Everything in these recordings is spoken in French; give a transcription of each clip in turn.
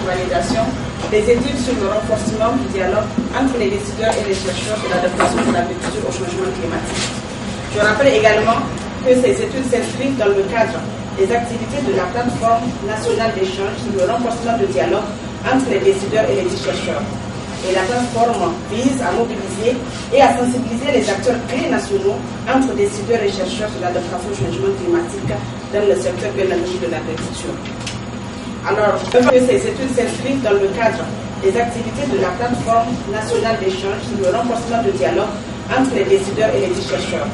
validation des études sur le renforcement du dialogue entre les décideurs et les chercheurs sur l'adaptation de l'agriculture au changement climatique. Je rappelle également que ces études s'inscrivent dans le cadre des activités de la plateforme nationale d'échange sur le renforcement du dialogue entre les décideurs et les chercheurs. Et la plateforme vise à mobiliser et à sensibiliser les acteurs clés nationaux entre décideurs et chercheurs sur l'adaptation au changement climatique dans le secteur biologique de l'agriculture. Alors, ces études s'inscrivent dans le cadre des activités de la plateforme nationale d'échange sur le renforcement du dialogue entre les décideurs et les chercheurs.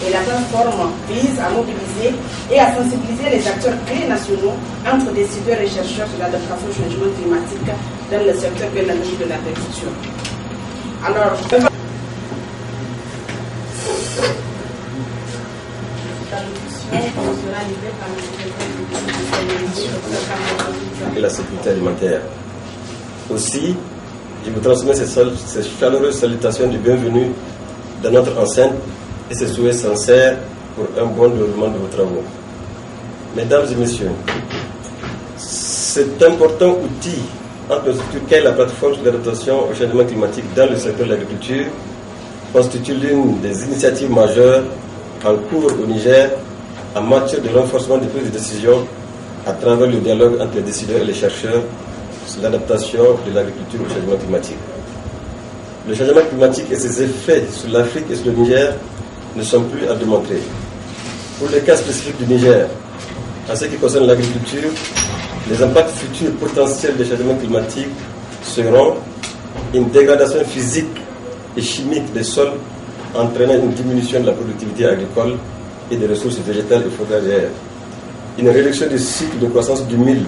Et la plateforme vise à mobiliser et à sensibiliser les acteurs clés nationaux entre décideurs et chercheurs sur l'adaptation au changement climatique dans le secteur biologique de l'agriculture. Alors, et la sécurité alimentaire. Aussi, je vous transmets ces chaleureuses salutations du bienvenue dans notre enceinte et ses souhaits sincères pour un bon déroulement de vos travaux. Mesdames et messieurs, cet important outil entre qu'est la plateforme sur l'adaptation au changement climatique dans le secteur de l'agriculture constitue l'une des initiatives majeures en cours au Niger en matière de renforcement des prises de décision à travers le dialogue entre les décideurs et les chercheurs sur l'adaptation de l'agriculture au changement climatique. Le changement climatique et ses effets sur l'Afrique et sur le Niger ne sont plus à démontrer. Pour le cas spécifique du Niger, en ce qui concerne l'agriculture, les impacts futurs potentiels des changements climatiques seront une dégradation physique et chimique des sols entraînant une diminution de la productivité agricole et des ressources végétales et foragères, une réduction du cycle de croissance du mil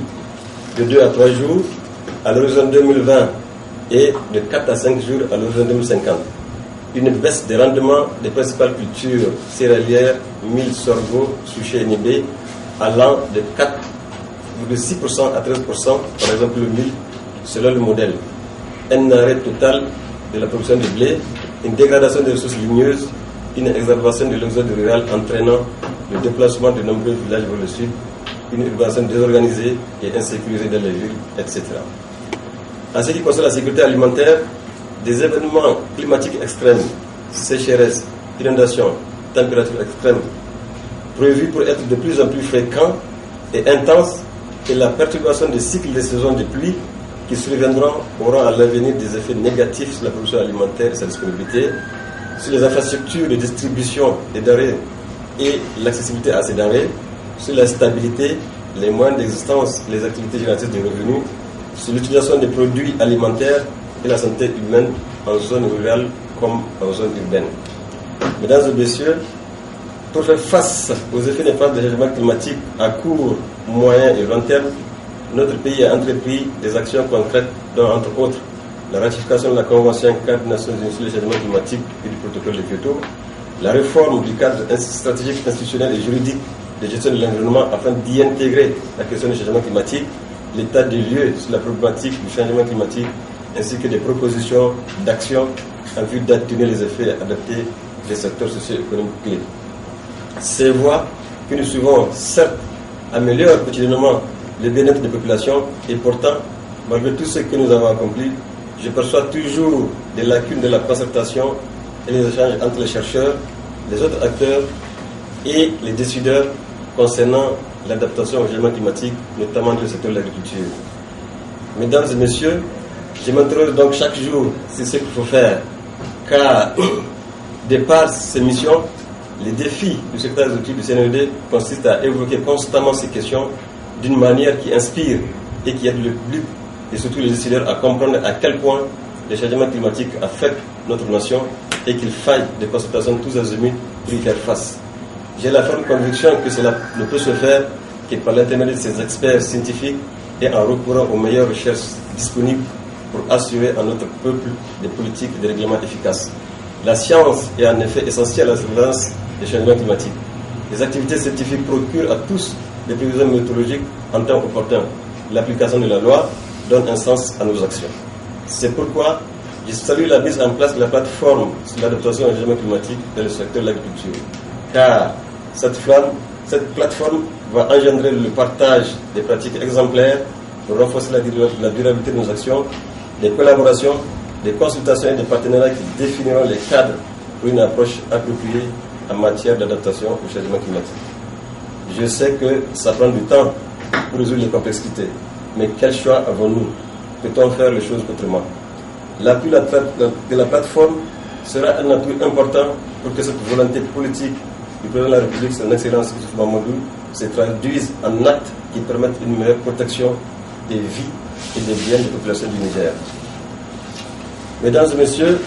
de 2 à 3 jours à l'horizon 2020 et de 4 à 5 jours à l'horizon 2050, une baisse des rendements des principales cultures céréalières, mil, sorgho, suchet et nibé, allant de 4,6% à 13%, par exemple le mil, selon le modèle. Un arrêt total de la production de blé, une dégradation des ressources ligneuses, une exacerbation de l'exode rural entraînant le déplacement de nombreux villages vers le sud, une urbanisation désorganisée et insécurisée dans les villes, etc. En ce qui concerne la sécurité alimentaire, des événements climatiques extrêmes, sécheresse, inondations, températures extrêmes, prévus pour être de plus en plus fréquents et intenses, et la perturbation des cycles des saisons de pluie qui surviendront auront à l'avenir des effets négatifs sur la production alimentaire et sa disponibilité, sur les infrastructures de distribution des denrées et l'accessibilité à ces denrées, sur la stabilité, les moyens d'existence, les activités génératrices de revenus, sur l'utilisation des produits alimentaires et la santé humaine en zone rurale comme en zone urbaine. Mesdames et messieurs, pour faire face aux effets néfastes des changements climatiques à court, moyen et long terme, notre pays a entrepris des actions concrètes dont, entre autres, la ratification de la Convention cadre des Nations Unies sur les changements climatiques et du protocole de Kyoto, la réforme du cadre stratégique, institutionnel et juridique de gestion de l'environnement afin d'y intégrer la question du changement climatique, l'état des lieux sur la problématique du changement climatique, ainsi que des propositions d'action en vue d'atténuer les effets adaptés des secteurs socio-économiques clés. Ces voies que nous suivons, certes, améliorent quotidiennement le bien-être des populations et pourtant, malgré tout ce que nous avons accompli, je perçois toujours des lacunes de la concertation et les échanges entre les chercheurs, les autres acteurs et les décideurs concernant l'adaptation au changement climatique, notamment dans le secteur de l'agriculture. Mesdames et messieurs, je m'interroge donc chaque jour sur ce qu'il faut faire, car, de par ces missions, les défis du secteur des études du CNED consistent à évoquer constamment ces questions d'une manière qui inspire et qui aide le public et surtout les décideurs à comprendre à quel point les changements climatiques affectent notre nation et qu'il faille des consultations tous azimuts pour y faire face. J'ai la ferme conviction que cela ne peut se faire que par l'intermédiaire de ces experts scientifiques et en recourant aux meilleures recherches disponibles pour assurer à notre peuple des politiques et des règlements efficaces. La science est en effet essentielle à la surveillance des changements climatiques. Les activités scientifiques procurent à tous des prévisions météorologiques en temps opportun. L'application de la loi donne un sens à nos actions. C'est pourquoi je salue la mise en place de la plateforme sur l'adaptation au changement climatique dans le secteur de l'agriculture. Car cette plateforme va engendrer le partage des pratiques exemplaires pour renforcer la durabilité de nos actions, des collaborations, des consultations et des partenariats qui définiront les cadres pour une approche appropriée en matière d'adaptation au changement climatique. Je sais que ça prend du temps pour résoudre les complexités, mais quel choix avons-nous? Peut-on faire les choses autrement? L'appui de la plateforme sera un appui important pour que cette volonté politique du président de la République, son Excellence Issoufou Mahamadou, se traduise en actes qui permettent une meilleure protection des vies et des biens des populations du Niger. Mesdames et messieurs,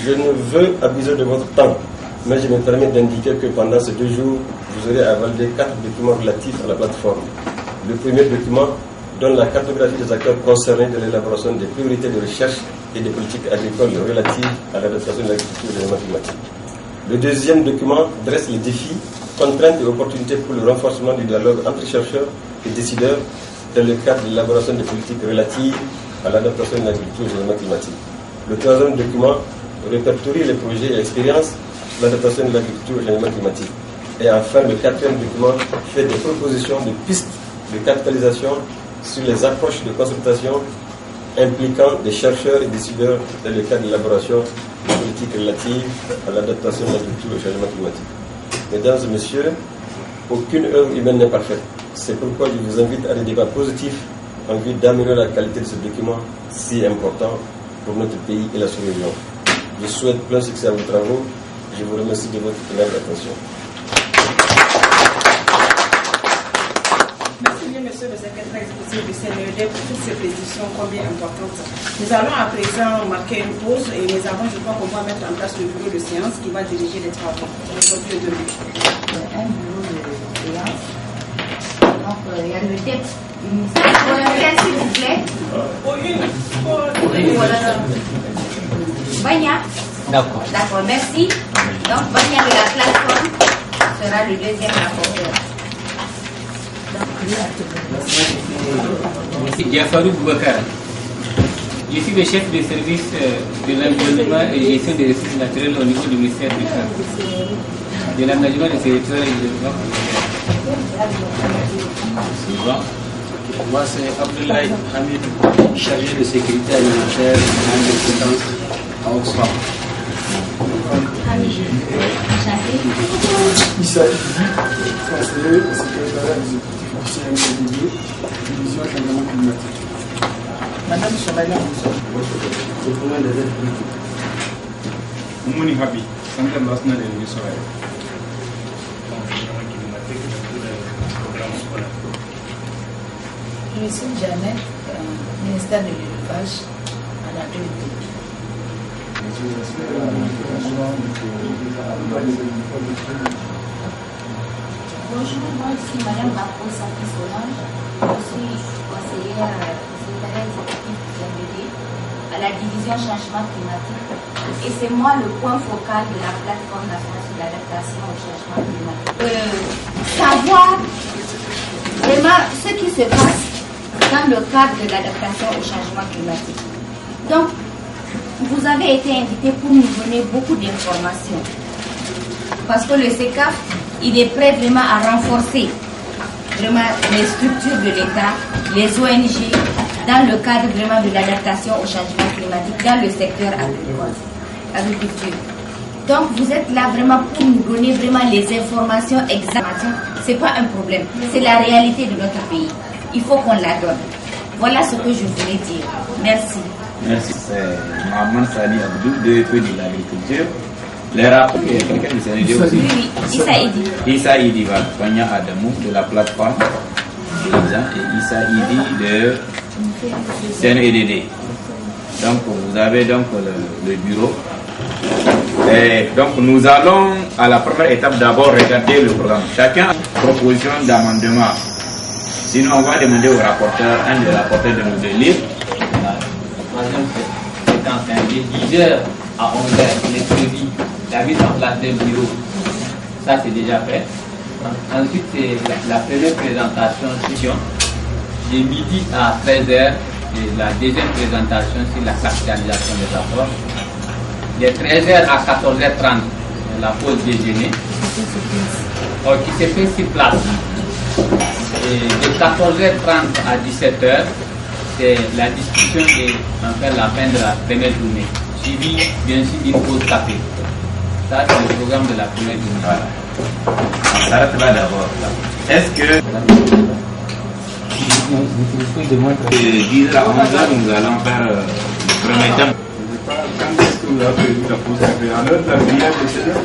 je ne veux abuser de votre temps, mais je me permets d'indiquer que pendant ces 2 jours, vous aurez à valider 4 documents relatifs à la plateforme. Le premier document donne la cartographie des acteurs concernés de l'élaboration des priorités de recherche et des politiques agricoles relatives à l'adaptation de l'agriculture au changement climatique. Le deuxième document dresse les défis, contraintes et opportunités pour le renforcement du dialogue entre chercheurs et décideurs dans le cadre de l'élaboration des politiques relatives à l'adaptation de l'agriculture au changement climatique. Le troisième document répertorie les projets et expériences de l'adaptation de l'agriculture au changement climatique. Et enfin, le quatrième document fait des propositions de pistes de capitalisation sur les approches de consultation impliquant des chercheurs et décideurs dans le cadre de l'élaboration de politiques relatives à l'adaptation de l'agriculture au changement climatique. Mesdames et messieurs, aucune œuvre humaine n'est parfaite. C'est pourquoi je vous invite à des débats positifs en vue d'améliorer la qualité de ce document si important pour notre pays et la sous-région. Je souhaite plein succès à vos travaux. Je vous remercie de votre attention. Merci bien, monsieur le secrétaire exécutif du CNED, pour toutes ces précisions combien importantes. Nous allons à présent marquer une pause et mais avant, je crois qu'on va mettre en place le bureau de séance qui va diriger les travaux. Un bureau de séance. Donc, il y a le texte du ministère, s'il vous plaît. Voilà. Banya. D'accord, merci. Donc, Banya de la plateforme sera le deuxième rapporteur. Diafarou Boubacar. Je suis le chef de service de l'environnement et gestion des ressources naturelles au niveau du ministère du Cadre, de l'aménagement des territoires et du développement. Moi, c'est Abdoulaye Hamid, chargé de sécurité alimentaire en indépendance à Oxfam. Issa conseiller au secrétariat exécutif du CNCDD, division changement climatique. Madame Somalia, c'est pour moi les aides politiques. Mouni Habi, Centre national de l'émission. Je suis Janet, ministère de l'élevage à la DEP. Bonjour, moi ici Madame Bako Safi Solange. Je suis conseillère secrétaire exécutif du CNDD à la division changement climatique. Et c'est moi le point focal de la plateforme nationale sur l'adaptation au changement climatique. Savoir vraiment ce qui se passe dans le cadre de l'adaptation au changement climatique. Donc, vous avez été invité pour nous donner beaucoup d'informations. Parce que le SECAF, il est prêt vraiment à renforcer vraiment les structures de l'État, les ONG, dans le cadre vraiment de l'adaptation au changement climatique dans le secteur agriculture. Donc, vous êtes là vraiment pour nous donner vraiment les informations exactes. Ce n'est pas un problème, c'est la réalité de notre pays. Il faut qu'on la donne. Voilà ce que je voulais dire. Merci. Merci. C'est Maman Sali Abdou, DEP de l'agriculture. Les rapports, il y a quelqu'un de CNED aussi. Oui, Issa Idi. Issa Idi, Fania Adamou de la plateforme et Issa Idi de CNEDD. Donc vous avez donc le bureau. Et donc nous allons à la première étape d'abord regarder le programme. Chacun a une proposition d'amendement. Sinon on va demander au rapporteur, un des rapporteurs de nous le lire. De 10h à 11h, les prévis, la mise en place d'un bureau, ça c'est déjà fait. Ensuite, c'est la première présentation de midi à 13h et la deuxième présentation sur la capitalisation des apports. De 13h à 14h30, la pause déjeuner, qui se fait sur place. Et de 14h30 à 17h, c'est la discussion et en fait la fin de la première journée. Suivi bien sûr d'une pause café. Ça c'est le programme de la première journée. Voilà. On s'arrête là d'abord. Est-ce que 10 à 11 heures nous allons faire le premier thème? Quand est-ce que vous avez prévu la pause café? En heure de la prière de Seigneur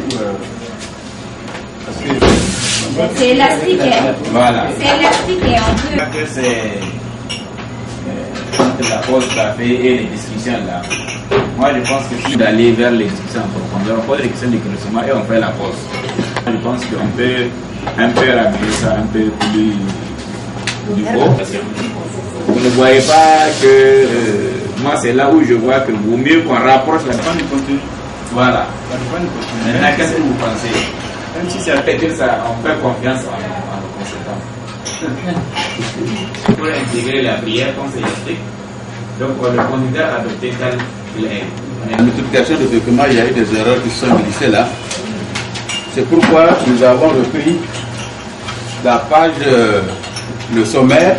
C'est élastique, hein? Voilà. C'est élastique et on peut. Que c'est entre la pause café et les discussions là. Moi je pense que c'est d'aller vers les discussions en profondeur. On pose les questions de classement et on fait la pause. Je pense qu'on peut un peu ramener ça un peu plus du haut. Vous ne voyez pas que moi c'est là où je vois que vaut mieux qu'on rapproche la fin du contenu. Voilà. Maintenant qu'est-ce que vous pensez? Même si c'est peut-être ça, on fait confiance en le conséquent. Pour intégrer la prière comme c'est expliqué, donc on le considère adopté tel qu'il est. En multiplication de documents, il y a eu des erreurs qui sont glissées là. C'est pourquoi nous avons repris la page, le sommaire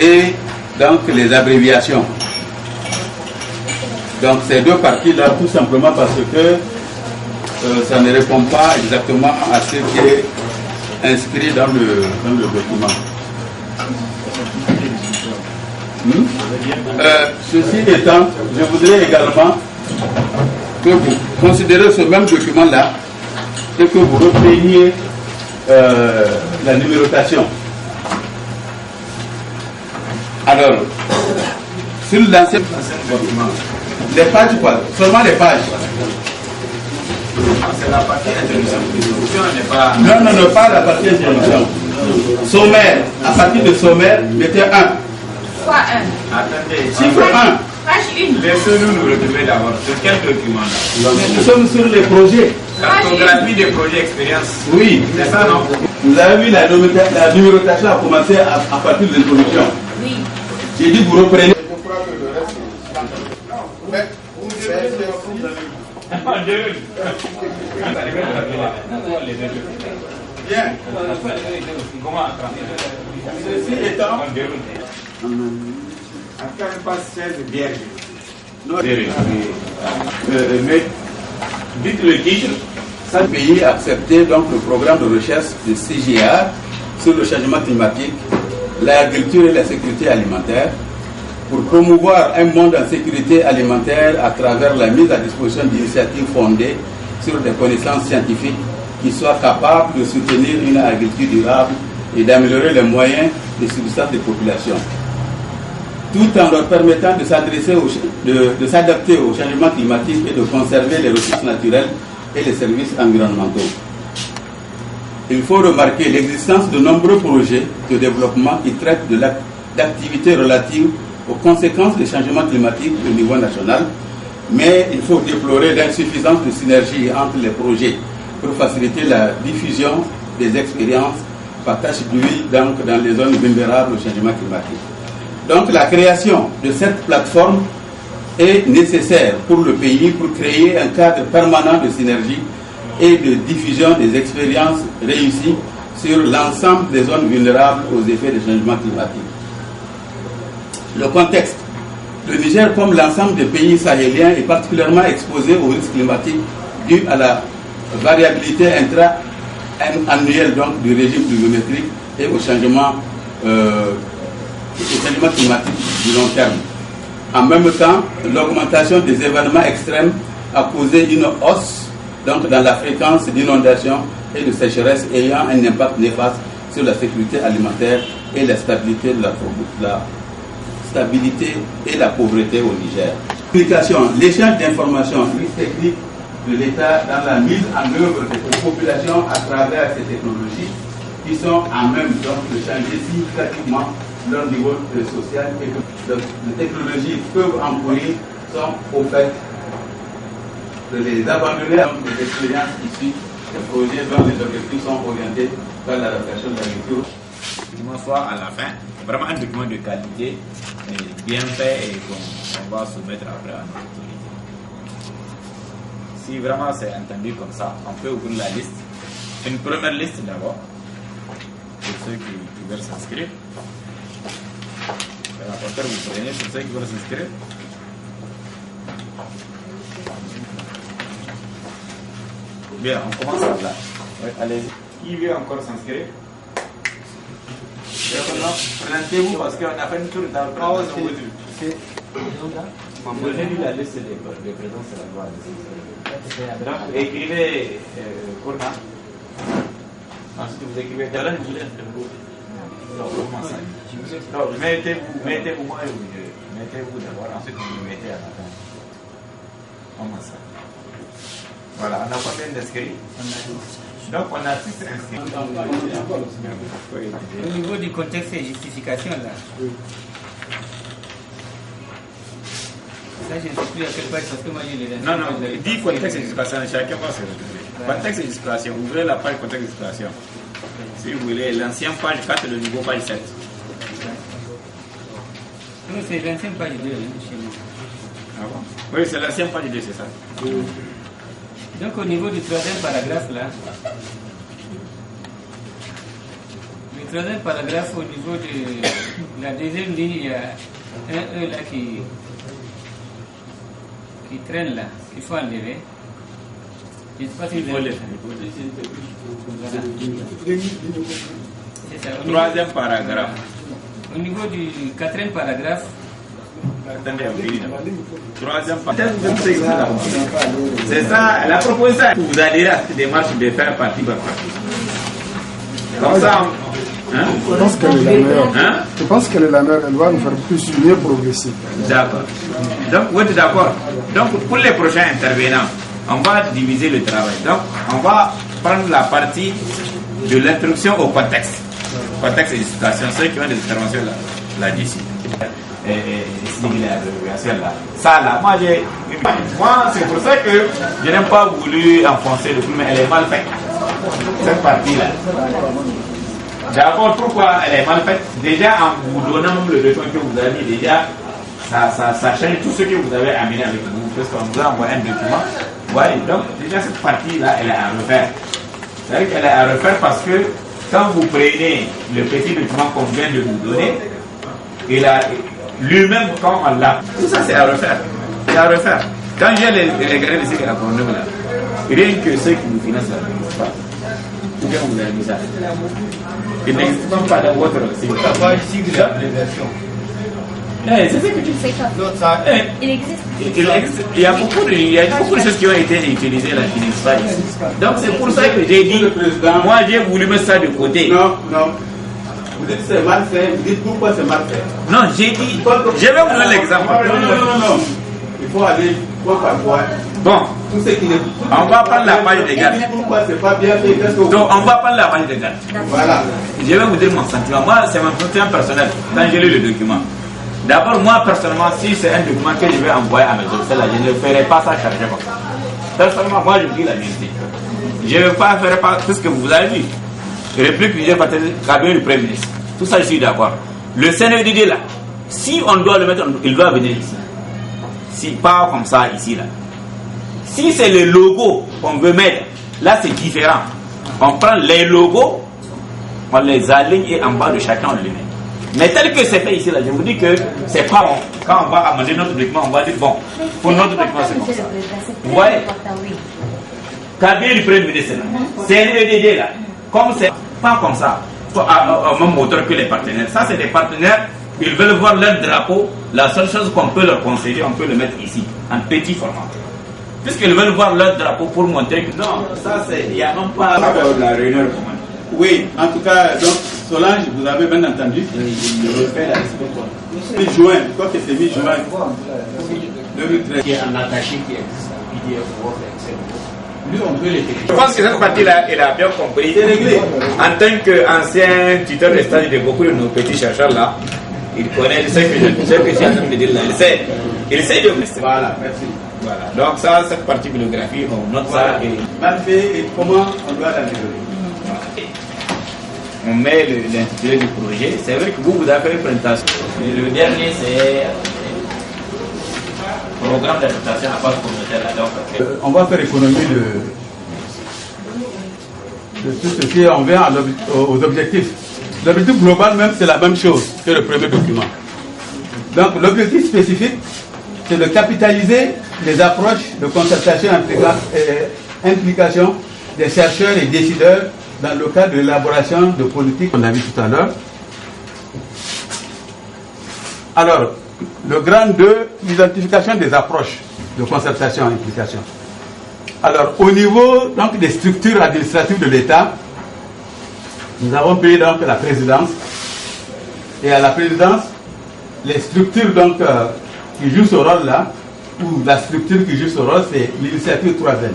et donc les abréviations. Donc ces deux parties-là, tout simplement parce que ça ne répond pas exactement à ce qui est inscrit dans le document. Ceci étant, je voudrais également que vous considérez ce même document-là et que vous repreniez la numérotation. Alors, sur l'ancien document, les pages, quoi, seulement les pages. C'est la partie introduction. Non, pas la partie introduction. Sommaire, à partir de sommaire, mettez 1. Fois 1. Attendez, chiffre 1. Page 1. Laissez-nous nous retrouver d'abord. Sur quel document là? Nous sommes sur les projets. Cartographie des projets expérience. Oui. C'est ça, non? Vous avez vu la numérotation a commencé à partir de l'introduction. Oui. J'ai dit vous reprenez. Je crois que le reste est... Non, mais vous bien. Ceci étant... Mais dites le titre. Ça pays a accepté donc le programme de recherche de CGA sur le changement climatique, l'agriculture et la sécurité alimentaire pour promouvoir un monde en sécurité alimentaire à travers la mise à disposition d'initiatives fondées sur des connaissances scientifiques qui soient capables de soutenir une agriculture durable et d'améliorer les moyens de subsistance des populations, tout en leur permettant de s'adapter au changement climatique et de conserver les ressources naturelles et les services environnementaux. Il faut remarquer l'existence de nombreux projets de développement qui traitent d'activités relatives aux conséquences des changements climatiques au niveau national, mais il faut déplorer l'insuffisance de synergie entre les projets pour faciliter la diffusion des expériences partagées dans les zones vulnérables au changement climatique. Donc la création de cette plateforme est nécessaire pour le pays pour créer un cadre permanent de synergie et de diffusion des expériences réussies sur l'ensemble des zones vulnérables aux effets des changements climatiques. Le contexte. Le Niger, comme l'ensemble des pays sahéliens, est particulièrement exposé aux risques climatiques dus à la variabilité intra-annuelle du régime pluviométrique et au changement climatique du long terme. En même temps, l'augmentation des événements extrêmes a causé une hausse dans la fréquence d'inondations et de sécheresse ayant un impact néfaste sur la sécurité alimentaire et la stabilité et la pauvreté au Niger. L'échange d'informations techniques de l'État dans la mise en œuvre des populations à travers ces technologies qui sont en même temps de changer significativement leur niveau social et que les technologies peuvent encourir sont au fait de les abandonner à des expériences issues des projets dont les objectifs sont orientés vers la réflexion de l'agriculture. Soit à la fin, vraiment un document de qualité, bien fait et qu'on va soumettre après à notre autorité. Si vraiment c'est entendu comme ça, on peut ouvrir la liste. Une première liste d'abord, pour ceux qui veulent s'inscrire. Le rapporteur, vous prenez pour ceux qui veulent s'inscrire. Bien, on commence là. Ouais, allez-y. Qui veut encore s'inscrire? Présentez-vous parce qu'on a fait une tour dans le temps. Donnez-lui la liste des présents, c'est la loi. Donc, écrivez Kourna. Ensuite, vous écrivez Dalan, vous voulez non, mettez-vous moi et vous. Mettez-vous d'abord, ensuite vous vous mettez à la fin. Comment ça? Voilà, on a combien d'inscrits? Donc on a 6 inscrits. Au niveau du contexte et justification, là. Ça, je ne sais plus à quelle page, parce que moi j'ai les Non, non, dit contexte et justification, chacun va se retrouver. Contexte et justification, ouvrez la page contexte et justification. Si vous voulez, l'ancienne page 4 et le nouveau page 7. Non, c'est l'ancienne page 2 chez moi. Ah bon? Oui, c'est l'ancienne page 2, c'est ça. Donc au niveau du troisième paragraphe là, le troisième paragraphe au niveau de la deuxième ligne, il y a un E là qui traîne là, qu'il faut enlever. Je ne sais pas si vous avez... C'est ça. Troisième paragraphe. Au niveau du quatrième paragraphe, attendez, troisième paragraphe. C'est ça, la proposition. Vous adhérez à cette démarche de faire partie par partie. Comme ça, hein? Je pense qu'elle est la meilleure. Hein? Je pense qu'elle est la meilleure. Elle va nous faire plus mieux progresser. D'accord. Donc, vous êtes d'accord? Donc, pour les prochains intervenants, on va diviser le travail. Donc, on va prendre la partie de l'introduction au contexte. Contexte et justification. Ceux qui ont des interventions là-dessus. Ça là, moi c'est pour ça que je n'ai pas voulu enfoncer le clou, mais elle est mal faite. Cette partie-là. D'abord, pourquoi elle est mal faite? Déjà, en vous donnant même le document que vous avez mis, déjà, ça change tout ce que vous avez amené avec vous. Parce qu'on vous a envoyé un document. Voilà, donc déjà cette partie-là, elle est à refaire. C'est-à-dire qu'elle est à refaire parce que quand vous prenez le petit document qu'on vient de vous donner, et lui-même, quand on l'a, tout ça c'est à refaire. C'est à refaire. Quand j'ai les gars de cycle agronome là, rien que ceux qui nous financent là, n'existe pas. Ou bien vous avez mis ça. Il n'existe pas dans votre cycle. La page cycle, les versions. C'est ce que tu sais. Il existe. Il y a beaucoup de choses qui ont été utilisées là qui n'existent pas ici. Donc c'est pour ça que j'ai dit, moi j'ai voulu mettre ça de côté. Non, non. Vous dites c'est mal fait, vous dites pourquoi c'est mal fait. Non, j'ai dit, je vais vous donner l'exemple. Non. Il faut aller point par point. Bon, tout ce qui est... on va prendre la page de garde. Pourquoi c'est pas bien fait? Donc on va prendre la page de garde. Voilà. Je vais vous dire mon sentiment. Moi, c'est mon sentiment personnel quand j'ai lu le document. D'abord, moi personnellement, si c'est un document que je vais envoyer à mes officiels, là, je ne ferai pas ça charger comme ça. Personnellement, moi je dis la vérité. Je ne vais pas faire tout ce que vous avez dit. Réplique du cabinet du Premier ministre. Tout ça, je suis d'accord. Le CNEDD là, si on doit le mettre, il doit venir ici. Si pas comme ça, ici là. Si c'est le logo qu'on veut mettre, là c'est différent. On prend les logos, on les aligne et en bas de chacun on les met. Mais tel que c'est fait ici là, je vous dis que c'est pas bon. Quand on va amender notre document, on va dire bon, pour notre document c'est comme ça. Vous voyez? Cabinet du Premier ministre, CNEDD là, comme c'est pas comme ça, au même moteur que les partenaires. Ça c'est des partenaires, ils veulent voir leur drapeau. La seule chose qu'on peut leur conseiller, on peut le mettre ici, en petit format. Puisqu'ils veulent voir leur drapeau pour montrer que non, ça c'est, il n'y a même pas la réunion commune. Oui, en tout cas, donc Solange, vous avez bien entendu. Je refais la respect. Mi-juin, je crois que c'est mi-juin 2013. Qui est en attaché, qui existe en PDF, Word, Excel. Lui, on peut les télécharger. Je pense que cette partie-là, il a bien compris. C'est réglé. En tant qu'ancien tuteur de stage de beaucoup de nos petits chercheurs là, il connaît ce que je suis en train de dire là. Il sait de. Voilà, merci. Voilà. Donc ça, cette partie bibliographie, on note ça. Et Mal fait et comment on doit l'améliorer. on met l'intitulé du projet. C'est vrai que vous avez fait une présentation. Et le dernier, c'est programme d'adaptation à base communautaire. Donc, on va faire économie de tout ce qui on vient aux objectifs. L'objectif global même, c'est la même chose que le premier document. Donc l'objectif spécifique, c'est de capitaliser les approches de concertation et implication des chercheurs et décideurs dans le cadre de l'élaboration de politiques qu'on a vu tout à l'heure. Alors, le grand 2, l'identification des approches de concertation et implication. Alors, au niveau donc, des structures administratives de l'État, nous avons payé donc la présidence. Et à la présidence, les structures donc, qui jouent ce rôle-là, ou la structure qui joue ce rôle, c'est l'initiative 3N.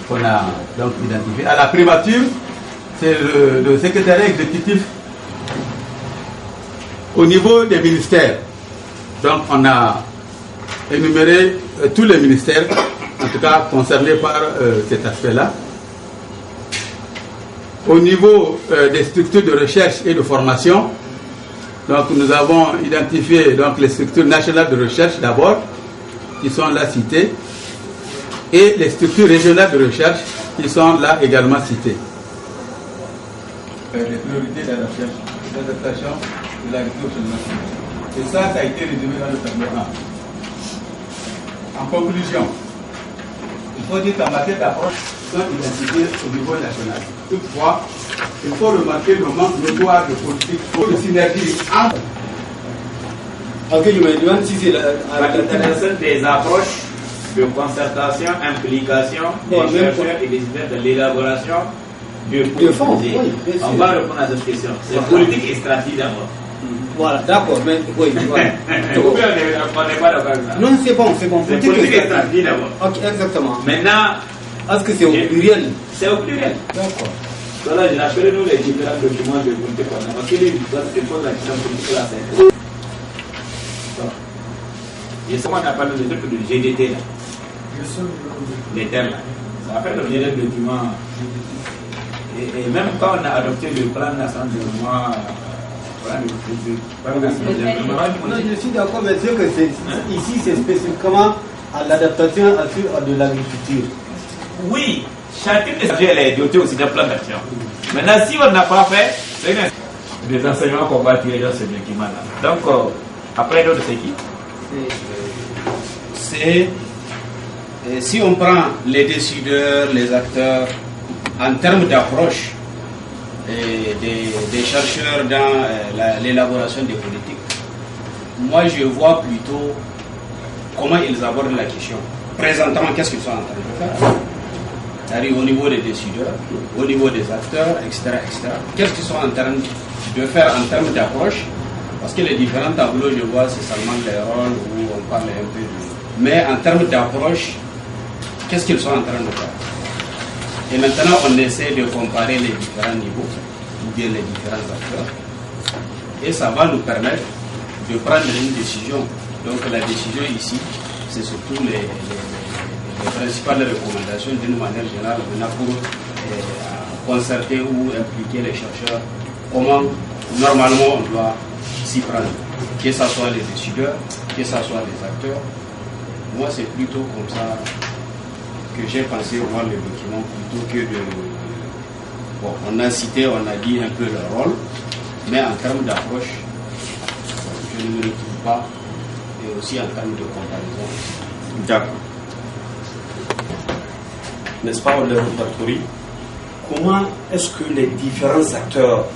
Qu'on a donc identifié. À la primature, c'est le secrétariat exécutif au niveau des ministères. Donc on a énuméré tous les ministères, en tout cas concernés par cet aspect-là. Au niveau des structures de recherche et de formation, donc nous avons identifié donc, les structures nationales de recherche d'abord, qui sont là citées, et les structures régionales de recherche qui sont là également citées. Les priorités de la recherche, l'adaptation de l'agriculture. Et ça a été résumé dans le tableau 1. En conclusion, il faut dire qu'en matière d'approche, sont identifiés au niveau national. Toutefois, il faut remarquer le manque notoire de politique pour le synergie entre. Ok, je me demande si c'est l'intéressant des approches de concertation, implication des chercheurs et décideurs de l'élaboration de fonds. Oui, on va répondre à cette question. C'est politique et stratégie d'abord. Voilà, d'accord, mais oui, voilà. On n'est pas d'accord avec ça. Non, c'est bon, c'est bon. C'est politique et stratégie d'abord. Ok, exactement. Maintenant, est-ce que c'est au pluriel? C'est au pluriel. D'accord. Voilà, je rappelle nous les différents documents de politique qu'on a. Parce que les pose la question politique là, c'est. Et ce qu'on appelle le truc du GDT là. Les termes là. Ça appelle le dernier document. Et même quand on a adopté le plan national de développement. Non, je suis d'accord, mais c'est que ici c'est spécifiquement à l'adaptation de l'agriculture. Oui, chacune des sujets est dotée aussi d'un plan d'action. Maintenant, si on n'a pas fait, c'est des enseignements qu'on va tirer dans ce document-là. Donc, après l'autre, c'est qui? C'est si on prend les décideurs, les acteurs, en termes d'approche des chercheurs dans l'élaboration des politiques, moi je vois plutôt comment ils abordent la question. Présentement, qu'est-ce qu'ils sont en train de faire? C'est-à-dire au niveau des décideurs, au niveau des acteurs, etc. etc. Qu'est-ce qu'ils sont en train de faire en termes d'approche? Parce que les différents tableaux, je vois, c'est seulement les rôles où on parle un peu de... Mais en termes d'approche, qu'est-ce qu'ils sont en train de faire? Et maintenant, on essaie de comparer les différents niveaux, ou bien les différents acteurs. Et ça va nous permettre de prendre une décision. Donc la décision ici, c'est surtout les principales recommandations d'une manière générale pour concerter ou impliquer les chercheurs. Comment normalement on doit s'y prendre, que ce soit les décideurs, que ce soit les acteurs. Moi, c'est plutôt comme ça que j'ai pensé voir le document plutôt que de... Bon, on a cité, on a dit un peu le rôle, mais en termes d'approche, je ne me retrouve pas, et aussi en termes de comparaison. D'accord. N'est-ce pas, Oliver Factory? Comment est-ce que les différents acteurs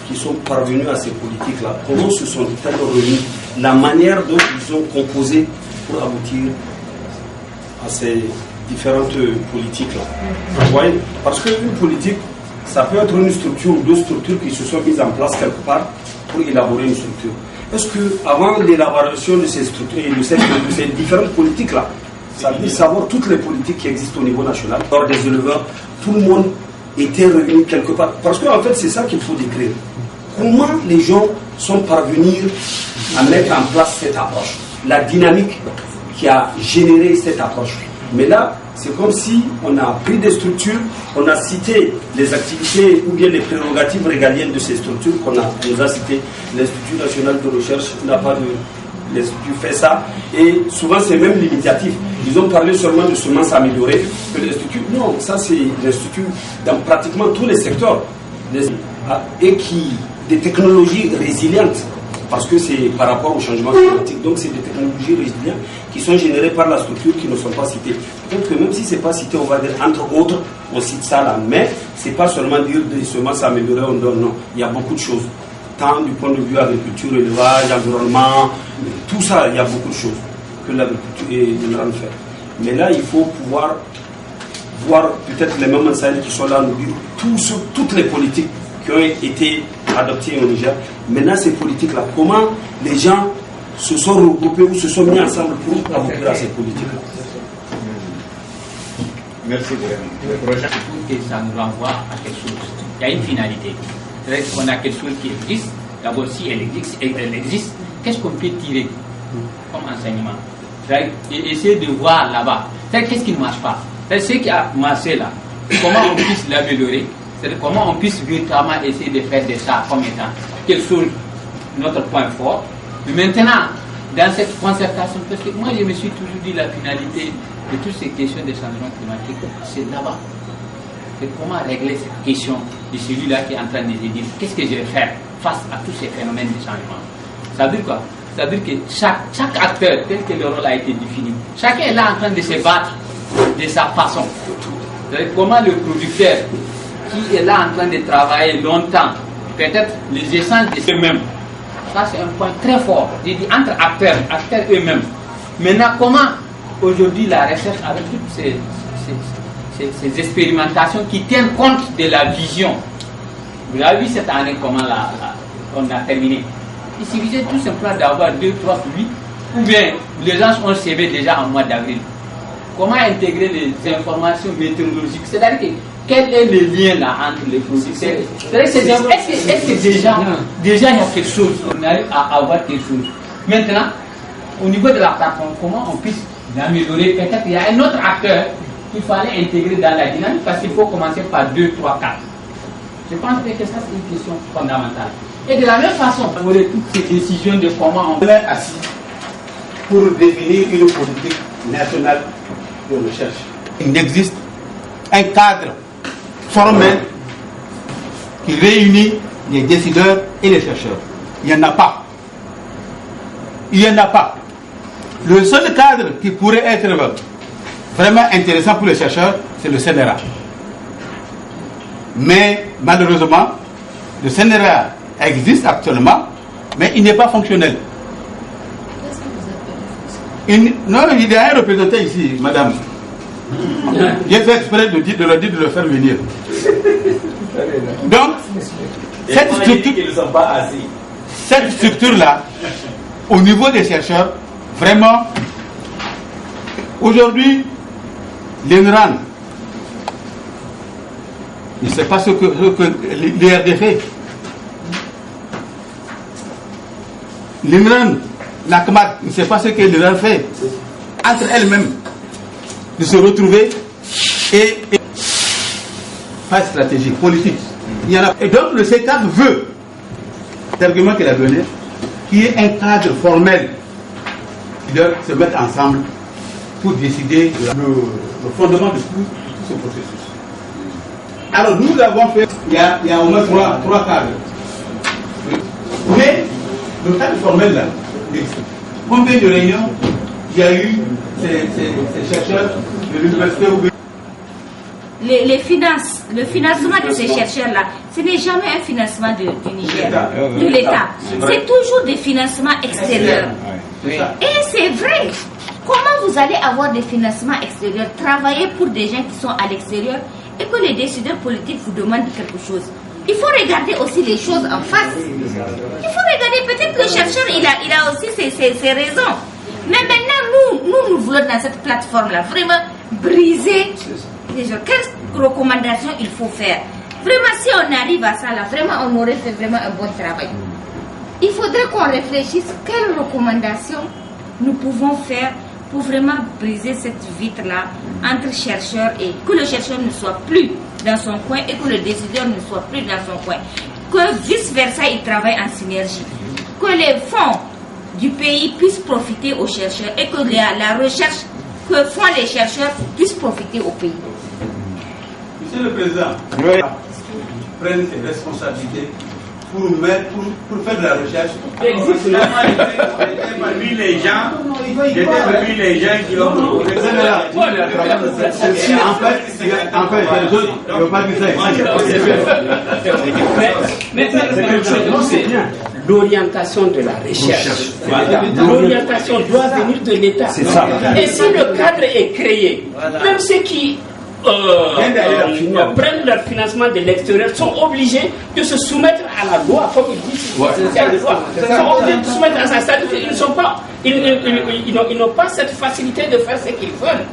qui sont parvenus à ces politiques-là, comment se sont-ils réunis? La manière dont ils ont composé pour aboutir à ces différentes politiques-là. Vous voyez? Parce qu'une politique, ça peut être une structure ou deux structures qui se sont mises en place quelque part pour élaborer une structure. Est-ce qu'avant l'élaboration de ces structures et de ces différentes politiques-là, ça veut dire savoir toutes les politiques qui existent au niveau national, hors des éleveurs, tout le monde était réuni quelque part. Parce qu'en fait, c'est ça qu'il faut décrire. Comment les gens sont parvenus à mettre en place cette approche? La dynamique qui a généré cette approche. Mais là, c'est comme si on a pris des structures, on a cité les activités ou bien les prérogatives régaliennes de ces structures qu'on nous a citées. L'Institut national de recherche n'a pas de... L'Institut fait ça. Et souvent, c'est même limitatif. Ils ont parlé seulement de semences améliorées. Que l'Institut... Non, ça c'est l'Institut dans pratiquement tous les secteurs. Et qui... Des technologies résilientes. parce que c'est par rapport au changement climatique. Donc c'est des technologies résilientes qui sont générées par la structure qui ne sont pas citées. Donc même si ce n'est pas cité, on va dire entre autres, on cite ça là, mais ce n'est pas seulement dire des semences améliorées, on donne, non. Il y a beaucoup de choses. Tant du point de vue agriculture, élevage, environnement, tout ça, il y a beaucoup de choses que l'agriculture et l'INRAN fait. Mais là, il faut pouvoir voir peut-être les mêmes enseignants qui sont là nous dire toutes les politiques qui ont été adoptées au Niger. Maintenant, ces politiques-là, comment les gens se sont regroupés ou se sont mis ensemble pour aboutir à ces politiques-là. Merci beaucoup. Le projet, je trouve que ça nous renvoie à quelque chose. Il y a une finalité. C'est-à-dire qu'on a quelque chose qui existe. D'abord, si elle existe, qu'est-ce qu'on peut tirer comme enseignement? Et essayer de voir là-bas. Qu'est-ce qui ne marche pas? Ce qui a marché là, comment on puisse l'améliorer? C'est comment on puisse véritablement essayer de faire de ça comme étant quelque chose, notre point fort. Mais maintenant, dans cette concertation, parce que moi je me suis toujours dit la finalité de toutes ces questions de changement climatique, c'est là-bas. C'est comment régler cette question de celui-là qui est en train de dire qu'est-ce que je vais faire face à tous ces phénomènes de changement. Ça veut dire quoi? Ça veut dire que chaque acteur, tel que le rôle a été défini, chacun est là en train de se battre de sa façon. Comment le producteur qui est là en train de travailler longtemps, peut-être les essences de eux-mêmes. Ça c'est un point très fort, entre acteurs eux-mêmes. Maintenant, comment aujourd'hui la recherche avec toutes ces expérimentations qui tiennent compte de la vision. Vous avez vu cette année comment on a terminé. Il suffisait tout simplement d'avoir 2, 3 pluies, ou bien les gens ont sévé déjà en mois d'avril. Comment intégrer les informations météorologiques? C'est-à-dire que quel est le lien là entre les producteurs? Est-ce que déjà il y a quelque chose, on arrive à avoir quelque chose. Maintenant, au niveau de la plateforme, comment on puisse l'améliorer? Peut-être qu'il y a un autre acteur qu'il fallait intégrer dans la dynamique parce qu'il faut commencer par 2, 3, 4. Je pense que ça c'est une question fondamentale. Et de la même façon, on aurait toutes ces décisions de comment on est assis pour définir une politique nationale de recherche. Il existe un cadre formel qui réunit les décideurs et les chercheurs. Il n'y en a pas. Il n'y en a pas. Le seul cadre qui pourrait être vraiment intéressant pour les chercheurs, c'est le CNRA. Mais malheureusement, le CNRA existe actuellement, mais il n'est pas fonctionnel. Non, il y a un représentant ici, madame. J'ai fait exprès de leur dire de le faire venir. Donc, cette structure-là, au niveau des chercheurs, vraiment, aujourd'hui, l'INRAN, il ne sait pas ce que l'IRD fait. L'INRAN, la CMAD, il ne sait pas ce que l'INRAN fait. Entre elles-mêmes, de se retrouver et pas stratégique, politique. Il y en a. Et donc le C4 veut, l'argument qu'il a donné, qu'il y ait un cadre formel qui doit se mettre ensemble pour décider le fondement de tout ce processus. Alors nous avons fait, il y a au moins trois cadres. Mais le cadre formel là, combien de réunions il y a eu ces chercheurs de l'université ou le financement de ces chercheurs-là, ce n'est jamais un financement du Niger, de l'État. C'est toujours des financements extérieurs. Et c'est vrai. Comment vous allez avoir des financements extérieurs, travailler pour des gens qui sont à l'extérieur et que les décideurs politiques vous demandent quelque chose? Il faut regarder aussi les choses en face. Il faut regarder, peut-être le chercheur, il a aussi ses raisons. Mais maintenant, nous voulons dans cette plateforme-là vraiment briser les gens. Quelles recommandations il faut faire? Vraiment, si on arrive à ça, là, vraiment, on aurait fait vraiment un bon travail. Il faudrait qu'on réfléchisse quelles recommandations nous pouvons faire pour vraiment briser cette vitre-là entre chercheurs et que le chercheur ne soit plus dans son coin et que le décideur ne soit plus dans son coin. Que vice-versa, ils travaillent en synergie. Que les fonds du pays puissent profiter aux chercheurs et que la recherche que font les chercheurs puisse profiter au pays. Monsieur le Président, prenne ses responsabilités pour faire de la recherche. Parmi les gens, j'étais parmi les gens qui ont proposé. En fait, les autres ne veulent pas dire ça. C'est l'orientation de la recherche. L'orientation doit venir de l'État. Et si le cadre est créé, même ceux qui prennent leur financement de l'extérieur sont obligés de se soumettre à la loi, comme ils disent. Ils sont obligés de se soumettre à ça. Ils n'ont pas cette facilité de faire ce qu'ils veulent.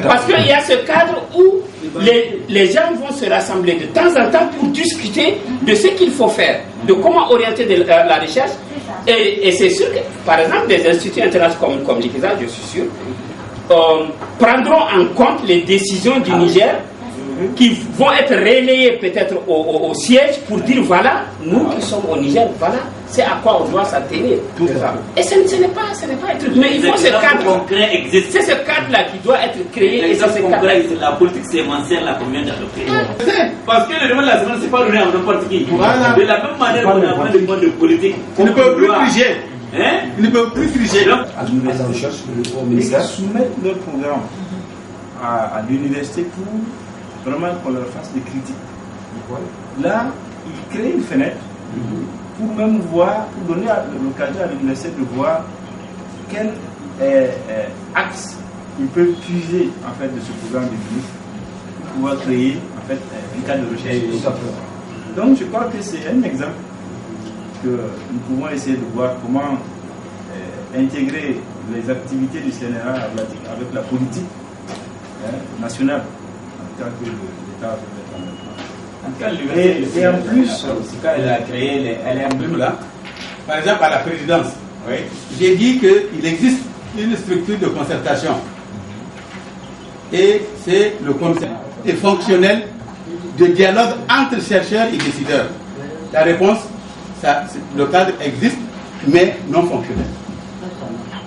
Parce qu'il y a ce cadre où les gens vont se rassembler de temps en temps pour discuter de ce qu'il faut faire, de comment orienter la recherche. Et c'est sûr que, par exemple, des instituts internationaux comme l'ICISA, je suis sûr, prendront en compte les décisions du Niger qui vont être relayées peut-être au siège pour dire voilà, nous qui sommes au Niger, voilà, c'est à quoi on doit s'en tenir. Et ce n'est pas un truc. Mais il faut ce cadre. C'est ce cadre-là qui doit être créé. Et c'est la politique sémentielle là qu'on vient d'adopter. Parce que le domaine de la sémence, c'est pas donné à n'importe qui. De la même manière qu'on apprend le monde de politique. On ne peut plus tricher. Ils ne peuvent plus tricher. À l'université de recherche, au ministère, soumettre leur programme à l'université pour vraiment qu'on leur fasse des critiques. Là, ils créent une fenêtre pour même voir, pour donner l'occasion à l'université de voir quel axe ils peuvent puiser en fait de ce programme de ministre pour pouvoir créer en fait un cadre de recherche. Donc je crois que c'est un exemple que nous pouvons essayer de voir comment intégrer les activités du CNRA avec la politique nationale en tant que l'État. Et en plus, quand elle a créé les LMB là, par exemple à la présidence, j'ai dit qu'il existe une structure de concertation. Et c'est le concept fonctionnel de dialogue entre chercheurs et décideurs. La réponse, le cadre existe, mais non fonctionnel.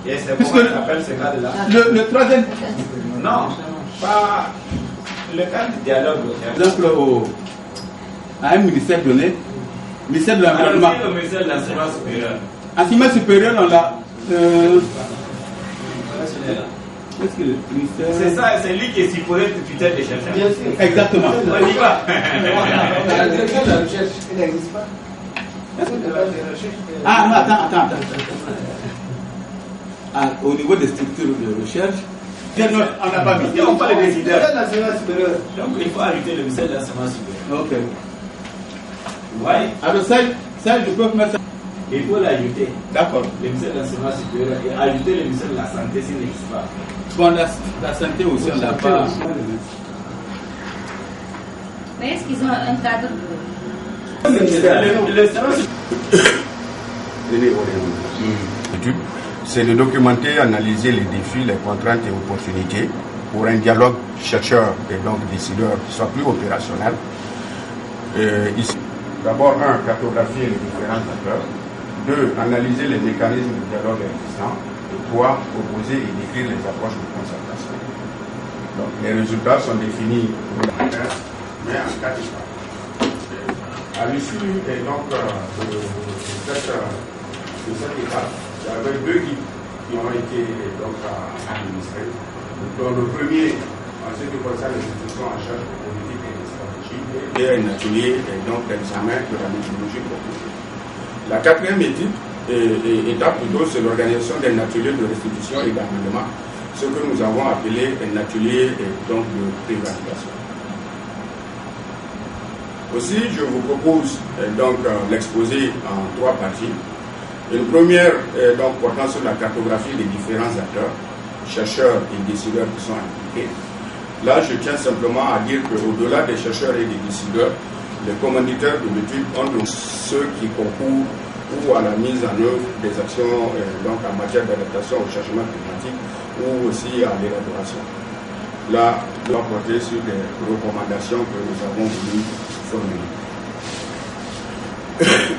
Et c'est pourquoi on appelle ce cadre-là. Le troisième. Non, pas le cadre de dialogue. Par exemple, à un ministère donné, ministère de l'Environnement. Le ministère de l'Enseignement supérieur. Enseignement supérieur, on l'a. C'est ça, c'est lui qui est supposé être tutelle des chercheurs. Exactement. On y va. La direction de la recherche, elle n'existe pas. Ah non, attends. Au niveau des structures de recherche, on n'a pas mis. On parle des décideurs. Donc il faut ajouter le ministère de l'Enseignement supérieur. Ok. Ouais. Alors ça, je peux mettre ça. Il faut l'ajouter. D'accord. Le ministère de l'Enseignement supérieur et ajouter le ministère de la Santé s'il n'existe pas. Bon, la santé aussi, on n'a pas. Mais est-ce qu'ils ont un cadre C'est de documenter, analyser les défis, les contraintes et opportunités pour un dialogue chercheur et donc décideur qui soit plus opérationnel. Ici, d'abord, cartographier les différents acteurs. 2, analyser les mécanismes de dialogue existants. Et 3, proposer et décrire les approches de concertation. Donc, les résultats sont définis pour la matière, mais en 4 étapes. À l'issue donc de cette étape, il y avait 2 guides qui ont été donc administrés. Donc, le premier, en ce qui concerne les institutions en charge de politique et de stratégie, et un atelier d'examen de la méthodologie proposée. La 4e étape plutôt, c'est l'organisation d'un atelier de restitution et d'amendement, ce que nous avons appelé un atelier de prévalidation. Aussi, je vous propose l'exposé en 3 parties. Une première portant sur la cartographie des différents acteurs, chercheurs et décideurs qui sont impliqués. Là, je tiens simplement à dire qu'au-delà des chercheurs et des décideurs, les commanditaires de l'étude ont donc ceux qui concourent ou à la mise en œuvre des actions en matière d'adaptation au changement climatique ou aussi à l'élaboration. Là, on va porter sur des recommandations que nous avons voulu formuler.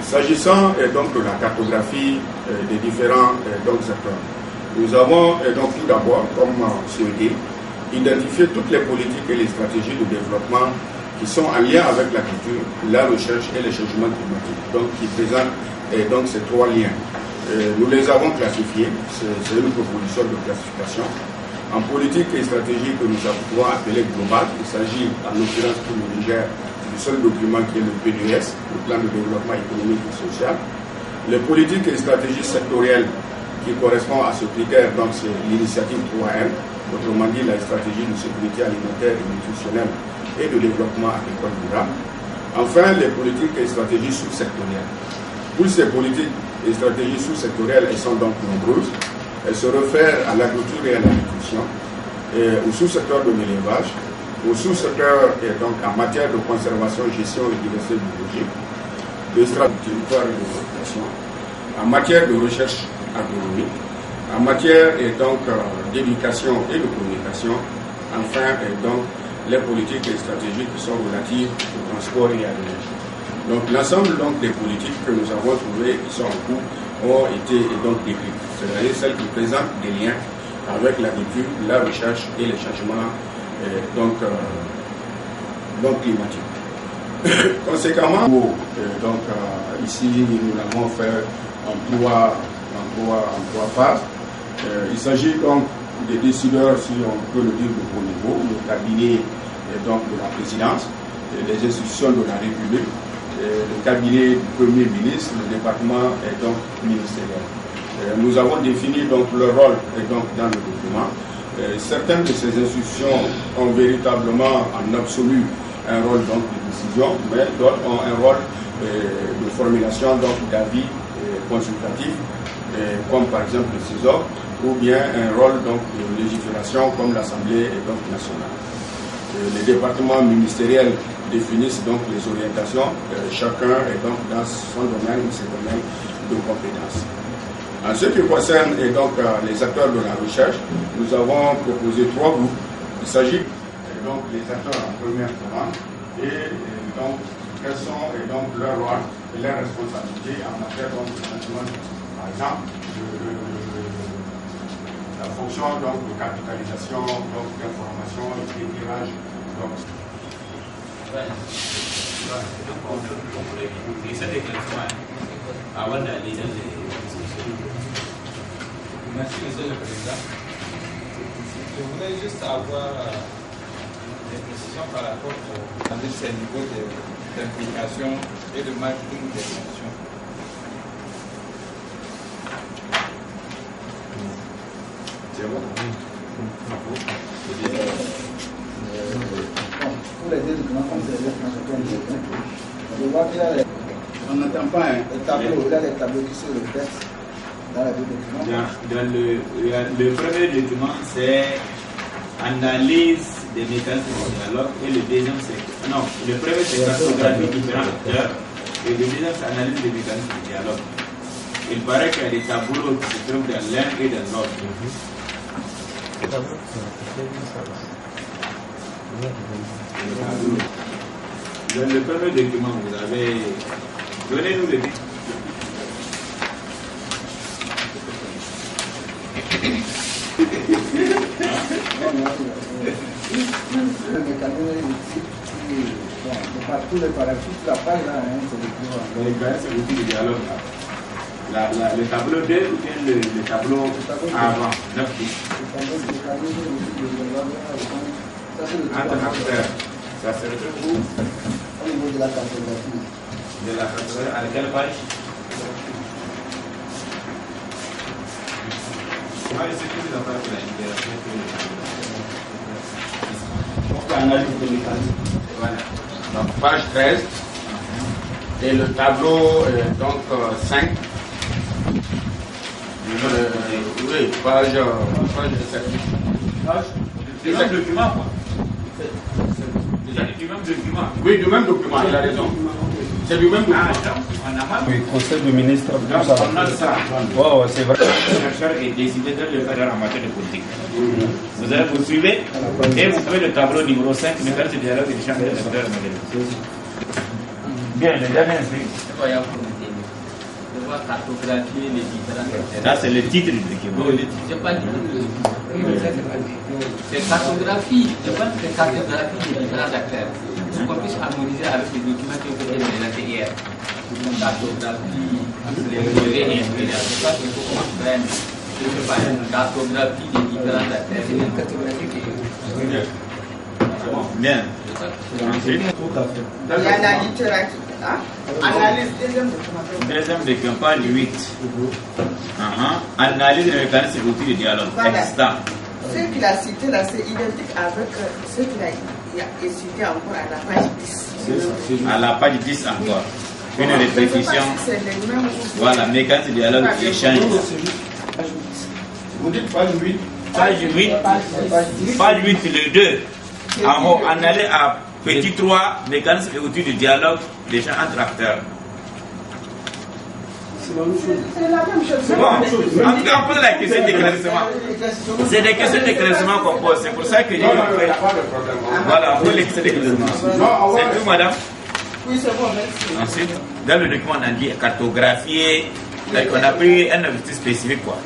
S'agissant donc de la cartographie des différents acteurs, nous avons tout d'abord, comme souhaité, identifier toutes les politiques et les stratégies de développement qui sont en lien avec la culture, la recherche et les changements climatiques, donc qui présentent donc ces trois liens. Nous les avons classifiés, c'est une proposition de classification. En politique et stratégie que nous pouvons appeler globale, il s'agit en l'occurrence pour le Niger du seul document qui est le PDS, le plan de développement économique et social. Les politiques et stratégies sectorielles qui correspondent à ce critère, donc c'est l'initiative 3M, autrement dit la stratégie de sécurité alimentaire et nutritionnelle et de développement agricole durable. Enfin, les politiques et stratégies sous-sectorielles. Pour ces politiques et stratégies sous-sectorielles, elles sont donc nombreuses. Elles se réfèrent à l'agriculture et à la nutrition, au sous-secteur de l'élevage, au sous-secteur donc en matière de conservation, gestion et diversité biologique, de stratégie territoire et de population, en matière de recherche agronomique, en matière donc d'éducation et de communication, enfin donc les politiques et stratégies qui sont relatives au transport et à l'énergie. Donc l'ensemble des politiques que nous avons trouvées qui sont en cours ont été donc décrites, c'est-à-dire celles qui présentent des liens avec l'agriculture, la recherche et les changements climatiques. Conséquemment, ici nous l'avons fait en trois phases. Il s'agit donc des décideurs, si on peut le dire de haut niveau, le cabinet donc de la présidence, les institutions de la République, le cabinet du Premier ministre, le département est donc ministériel. Nous avons défini donc leur rôle donc dans le document. Certaines de ces institutions ont véritablement en absolu un rôle donc de décision, mais d'autres ont un rôle de formulation donc d'avis consultatifs, comme par exemple le CESOC, ou bien un rôle donc de légifération comme l'Assemblée nationale. Les départements ministériels définissent donc les orientations, chacun est donc dans son domaine ou ses domaines de compétences. En ce qui concerne donc les acteurs de la recherche, nous avons proposé trois groupes. Il s'agit donc des acteurs en première commande et donc quels sont donc leurs rôles et leurs responsabilités en matière donc, de changement, par exemple, la fonction donc, de capitalisation, d'information et d'éclairage. Merci, Monsieur le Président. Je voulais juste avoir des précisions par rapport à ces niveaux d'implication et de marketing des fonctions. Pour les deux documents, comme c'est on n'entend pas les tableaux, il y a les tableaux qui sont le texte dans les deux documents. Dans le premier document, c'est analyse des mécanismes de dialogue et le deuxième, c'est. Non, le premier, c'est cartographie différents acteurs et le deuxième, c'est analyse des mécanismes de dialogue. Il paraît qu'il y a des tableaux qui se trouvent dans l'un et dans l'autre. Dans le premier document, vous avez. Donnez-nous le titre. Partout les paragraphes, la page là, c'est l'outil de dialogue là. Le tableau 2 ou bien le tableau avant 9 entre acteurs, ça se retrouve où? Au niveau de la cartographie. De la cartographie, à quelle page? Moi, je sais que c'est la page de la libération que analyse des mécanismes. Voilà. Donc, page 13. Et le tableau, donc 5. Oui, page 7. C'est le document, quoi. C'est du même document. Oui, du même document, il a raison. C'est du même document. Oui, conseil de ministre. On a ça. Oh, c'est vrai. Le chercheur est décidé de le faire en matière de politique. Vous suivez et vous faites le tableau numéro 5, mécanisme de dialogue et d'échange des acteurs modèles. Bien, le dernier c'est. Cartographier les différents. Là, c'est le titre du document. Non, je n'ai pas dit c'est cartographie. Je pense que c'est cartographie des différents acteurs. pour qu'on puisse harmoniser avec les documents qui ont été présentés hier. Cartographie, les relevés et imprimés. C'est ça qu'il faut qu'on prenne. Je ne sais pas, une cartographie des différentes affaires. C'est une cartographie qui est. Bien. Il y a la littérature. Analyse deuxième document, page 8. Analyse des mécanismes et outils de dialogue existants. Ce qu'il a cité là, c'est identique avec ce qu'il a cité encore à la page 10. À la page 10 encore. Une répétition. Voilà, mécanisme de dialogue et échange. Vous dites page 8. Page 8. Page 8, le 2. En haut, analyse à petit 3, mécanisme et outils de dialogue, d'échange entre acteurs. C'est la même chose. Bon, en tout cas, on pose la question d'éclaircissement. C'est des questions d'éclaircissement qu'on pose. C'est pour ça que j'ai fait. Voilà, on pose les questions d'éclaircissement. C'est tout, madame? Oui, c'est bon, merci. Ensuite, dans le document, on a dit cartographier. On a pris un objectif spécifique, quoi.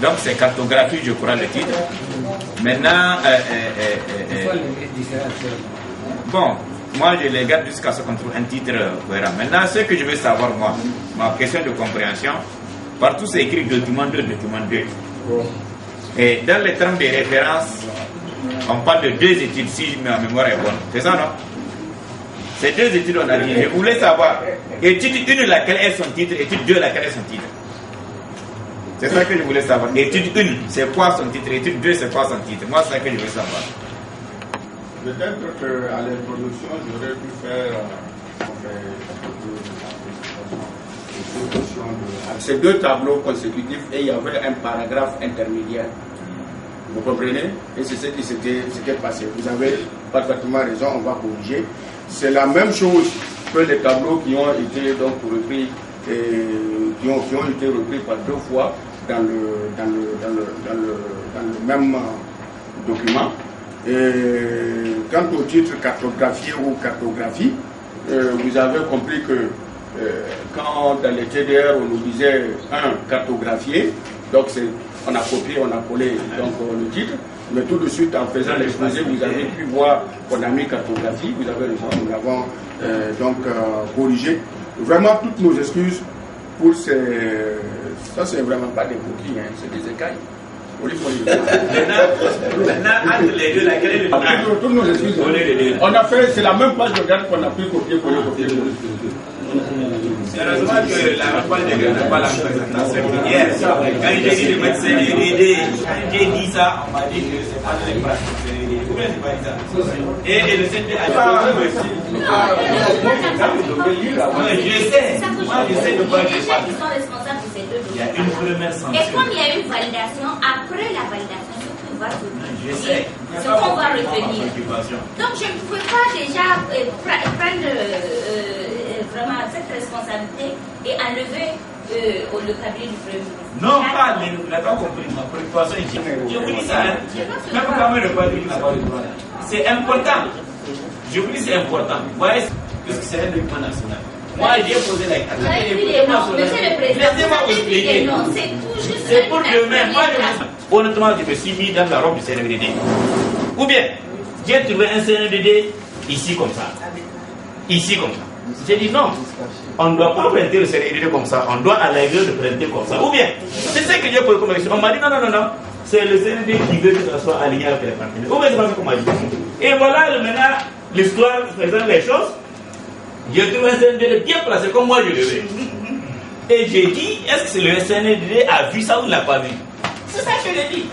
Donc, c'est cartographie, je crois, le titre. Maintenant, bon, moi, je les garde jusqu'à ce qu'on trouve un titre cohérent. Maintenant, ce que je veux savoir, moi, ma question de compréhension, partout c'est écrit document 2, document 2. Et dans les termes de référence, on parle de 2 études, si ma mémoire est bonne. C'est ça, non? Ces 2 études, on a dit. Je voulais savoir, étude 1, laquelle est son titre, étude 2, laquelle est son titre. C'est ça que je voulais savoir. Étude 1, c'est quoi son titre? Étude 2, c'est quoi son titre? Moi, c'est ça que je veux savoir. Peut-être qu'à l'introduction, j'aurais pu faire ces 2 tableaux consécutifs et il y avait un paragraphe intermédiaire. Vous comprenez? Et c'est ce qui s'était passé. Vous avez parfaitement raison, on va corriger. C'est la même chose que les tableaux qui ont été donc repris, qui ont été repris par 2 fois dans le même document. Et quant au titre cartographier ou cartographie, vous avez compris que quand dans les TDR on nous disait cartographier, donc on a copié, on a collé donc, le titre, mais tout de suite en faisant l'exposé, vous avez pu voir qu'on a mis cartographie, vous avez raison, nous l'avons corrigé. Vraiment toutes nos excuses pour ces... Ça c'est vraiment pas des coquilles, hein, c'est des écailles. Maintenant, entre les deux, laquelle est le toutes nos excuses. On a fait, c'est la même page de garde qu'on a pu copier. Heureusement que la page de garde n'a pas la présentation. Hier, quand j'ai dit le médecin j'ai dit ça, on m'a dit que c'est pas de pratique. Pourquoi je n'ai pas dit ça? Et le CP a je sais. Moi, je sais de quoi je parle. Ils sont responsables de ces 2 documents. Il y a une première sanction. Et comme il y a une validation, après la validation, ce qu'on va retenir, je sais. Ce qu'on va retenir. Donc je ne peux pas déjà prendre vraiment cette responsabilité et enlever le cabinet du Premier ministre. Non, pas, mais vous n'avez pas compris ma préoccupation ici. Je vous dis ça, même quand même le Premier n'a pas le droit. C'est important. Je vous dis c'est important. Vous voyez, parce que c'est un document national. Moi, j'ai posé la question. Monsieur le Président, laissez-moi vous expliquer. C'est pour demain. Honnêtement, je me suis mis dans la robe du CNDD. Ou bien, j'ai trouvé un CNDD ici comme ça. Ici comme ça. J'ai dit non, on ne doit pas prêter le CNDD comme ça, on doit à la rigueur le prêter comme ça. Ou bien, c'est ce que j'ai posé comme question. On m'a dit non, c'est le CNDD qui veut que ça soit aligné avec les partenaires. Ou bien, c'est pas ce qu'on m'a dit. Et voilà maintenant l'histoire présente les choses. J'ai trouvé un CNDD bien placé comme moi je le veux. Et j'ai dit, est-ce que c'est le CNDD a vu ça ou ne l'a pas vu? C'est ça que je dis.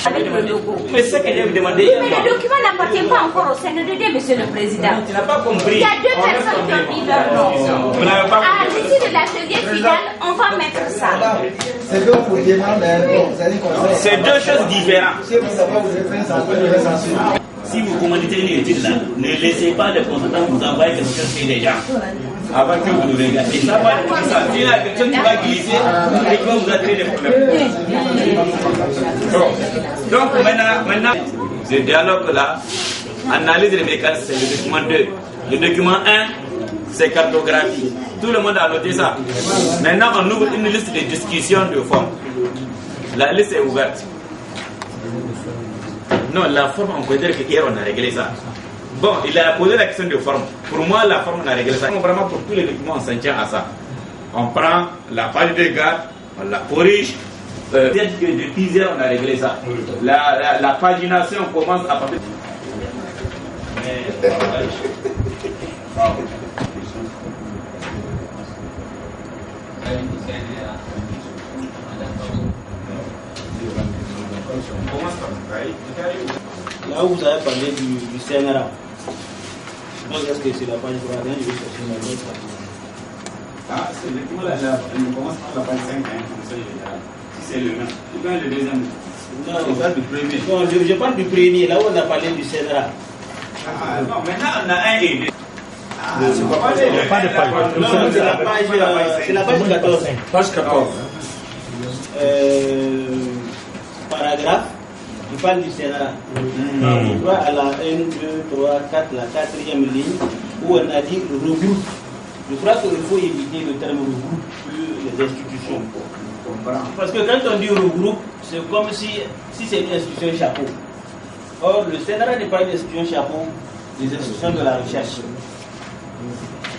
Avec le logo. Mais c'est ce que j'ai demandé. Oui, mais le document n'appartient pas encore au CNDD, monsieur le Président. Tu n'as pas compris. Il y a 2 personnes qui ont mis leur nom. Vous n'avez pas À l'issue de l'atelier final, on va mettre ça. C'est donc pour demander, c'est 2 choses différentes. Si vous commanditez une étude là, ne laissez pas les consultants vous envoyer quelque chose chez les gens avant que vous nous regardiez. Ça va être ça. Si la question qui va glisser et qui va vous attirer des problèmes. Donc maintenant, ce dialogue là, analyse les mécanismes, c'est le document 2. Le document 1, c'est cartographie. Tout le monde a noté ça. Maintenant, on ouvre une liste de discussions de forme. La liste est ouverte. Non, la forme, on peut dire qu'hier on a réglé ça. Bon, il a posé la question de forme. Pour moi, la forme, on a réglé ça. Vraiment, pour tous les documents, on s'en tient à ça. On prend la page de garde, on la corrige. Peut-être que depuis hier, on a réglé ça. La pagination commence à partir. Là où vous avez parlé du CNRA, je pense que c'est la page 3, je vais chercher la autre page. Ah, c'est effectivement on commence par la page 5, si c'est le même. Ou bien le deuxième. Non, je parle du premier. Non, je parle du premier, là où on a parlé du CNRA. Ah, non, maintenant on a un et deux. C'est pas de page. Non, c'est la page 14. Page 14. Paragraphe, il parle du CNRA. On voit à la 1, 2, 3, 4, la 4e ligne, où on a dit regroupe. Je crois qu'il faut éviter le terme regroupe plus les institutions. Parce que quand on dit regroupe, c'est comme si c'est une institution chapeau. Or, le CNRA n'est pas une institution chapeau des institutions de la recherche.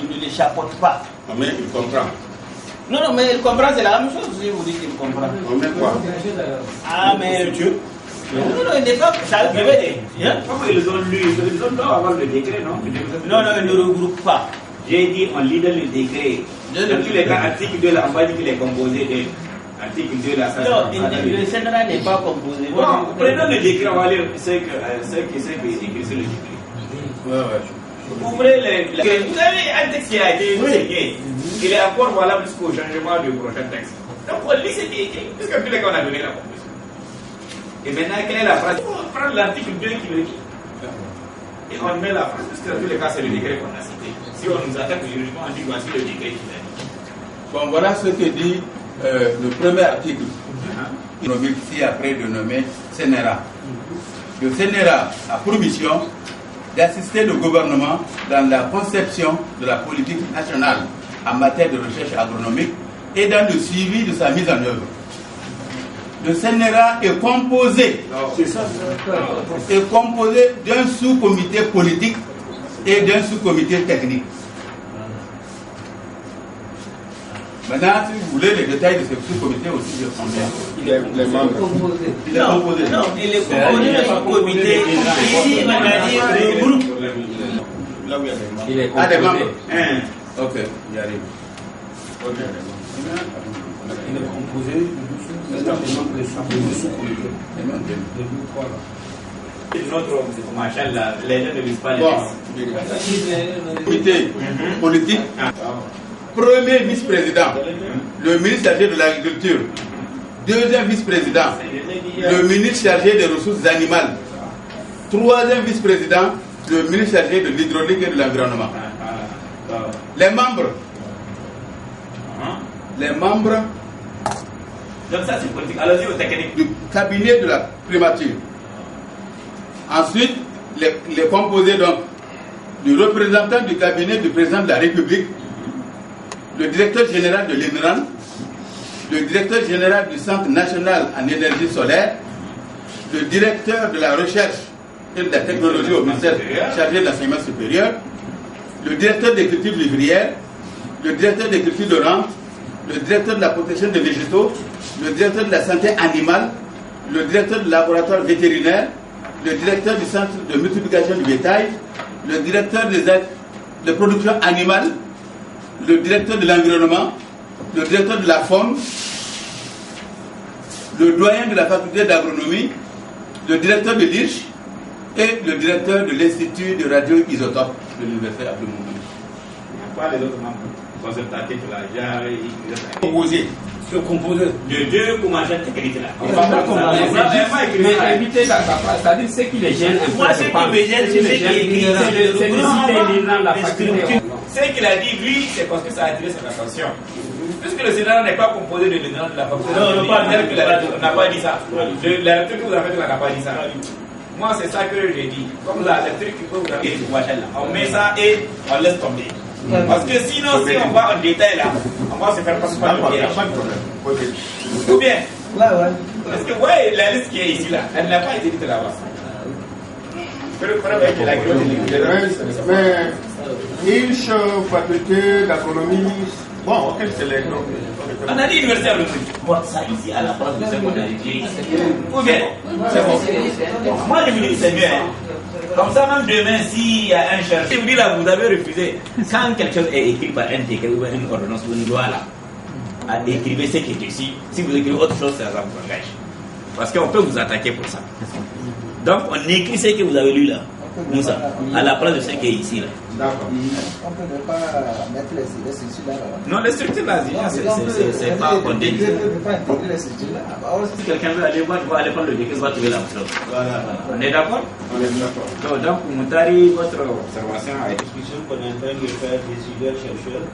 Il ne les chapeaute pas. Mais il comprend. Non, mais il comprend, c'est la même chose si vous dites qu'il comprend. On met quoi? Ah, mais non, il n'est pas. Ça veut dire. Comment ils ont lu? Ils ont doivent avoir le décret, non? Non, il ne regroupe pas. J'ai dit, on lit dans le décret. Dans tous les cas, article 2, là, on va dire qu'il est composé de. Article 2, là, ça. Non, le CNRA n'est pas composé. Bon, prenons le décret, on va lire ce qui est écrit sur le décret. Ouvrez vous avez un texte qui a été signé. Il est encore valable jusqu'au changement du prochain texte. Donc on lit ce qui est écrit, puisque tous les cas on a donné la conclusion. Et maintenant, quelle est la phrase? Il faut prendre l'article 2 qui le dit. Et on met la phrase, puisque dans tous les cas c'est le décret qu'on a cité. Si on nous attaque juridiquement, on dit voici le décret qui l'a dit. Bon, voilà ce que dit le premier article. Ici après de nommer CNRA. Le CNRA a pour mission d'assister le gouvernement dans la conception de la politique nationale en matière de recherche agronomique et dans le suivi de sa mise en œuvre. Le CNRA est composé d'un sous-comité politique et d'un sous-comité technique. Maintenant, si vous voulez les détails de ce sous-comité aussi, je prends bien. Il est composé. Non, il est composé d'un sous-comité. Ici, on a dit le groupe. Là où il y a des membres. Il est composé. Ah, des membres. Ok, il arrive. Ok. Il est composé de sous-comités. Notre machin là, les gens ne lisent pas les textes. Comité politique. Premier vice-président, le ministre chargé de l'agriculture. Deuxième vice-président, le ministre chargé des ressources animales. Troisième vice-président, le ministre chargé de l'hydraulique et de l'environnement. Les membres. Donc ça c'est politique. Allons-y au technique. Du cabinet de la primature. Ensuite, les composés donc du représentant du cabinet du président de la République, le directeur général de l'INRAN, le directeur général du Centre national en énergie solaire, le directeur de la recherche et de la technologie au ministère chargé de l'enseignement supérieur, le directeur des cultures vivrières, le directeur des cultures de rente, le directeur de la protection des végétaux, le directeur de la santé animale, le directeur du laboratoire vétérinaire, le directeur du centre de multiplication du bétail, le directeur des aides de production animale, le directeur de l'environnement, le directeur de la faune, le doyen de la faculté d'agronomie, le directeur de l'IRCH et le directeur de l'Institut de radioisotope de l'Université Abdou Moumouni. Pas les autres membres concertatifs là, composé. Composé de deux commentaires techniques là. On va pas commencer. Mais éviter ça, c'est-à-dire ce qui les gêne. Moi, ce qui me gêne, c'est ce qui est écrit. C'est de citer la faculté. Ce qu'il a dit, lui, c'est parce que ça a attiré son attention. Puisque le Sénat n'est pas composé de l'INRAN de la faculté. Non, on n'a pas dit ça. La lecture que vous avez faite, on n'a pas dit ça. Moi, c'est ça que j'ai dit. Comme la lecture que vous avez faite, on met ça et on laisse tomber. Parce que sinon, si on va en détail là, on va se faire passer par le piège. Ou bien, parce que ouais, la liste qui est ici là, elle n'a pas été dite là-bas. Mais INCH, faculté d'agronomie, bon, quel c'est les noms? On a dit université de moi, ça ici à la place de ce qu'on a dit. Ou bien, c'est bon. Moi, je vous dis, c'est mieux. Comme ça, même demain, s'il y a un chercheur, je vous dis là, vous avez refusé. Quand quelque chose est écrit par un décret ou une ordonnance ou une loi là, écrivez ce qui est ici. Si vous écrivez autre chose, ça vous engage. Parce qu'on peut vous attaquer pour ça. Donc, on écrit ce que vous avez lu là, Moussa, à la place de ce qui est ici là. D'accord. On ne peut pas mettre les structures là. Non, les structures là, c'est pas condamné. On ne peut pas intégrer les structures là. Si quelqu'un veut aller voir, il va aller prendre le décret, il va trouver la chose. Voilà. On est d'accord? On est d'accord. Donc, Moutari, votre observation a été. Discussion qu'on est en train de faire des chercheurs.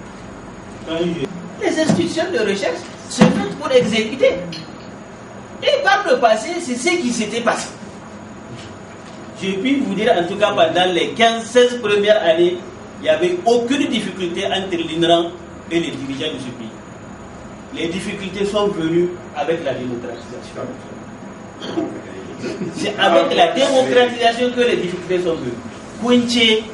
Les institutions de recherche se mettent pour exécuter. Et par le passé, c'est ce qui s'était passé. Je puis vous dire, en tout cas, pendant les 15-16 premières années, il n'y avait aucune difficulté entre l'INRAN et les dirigeants de ce pays. Les difficultés sont venues avec la démocratisation. C'est avec la démocratisation que les difficultés sont venues. Kouinché,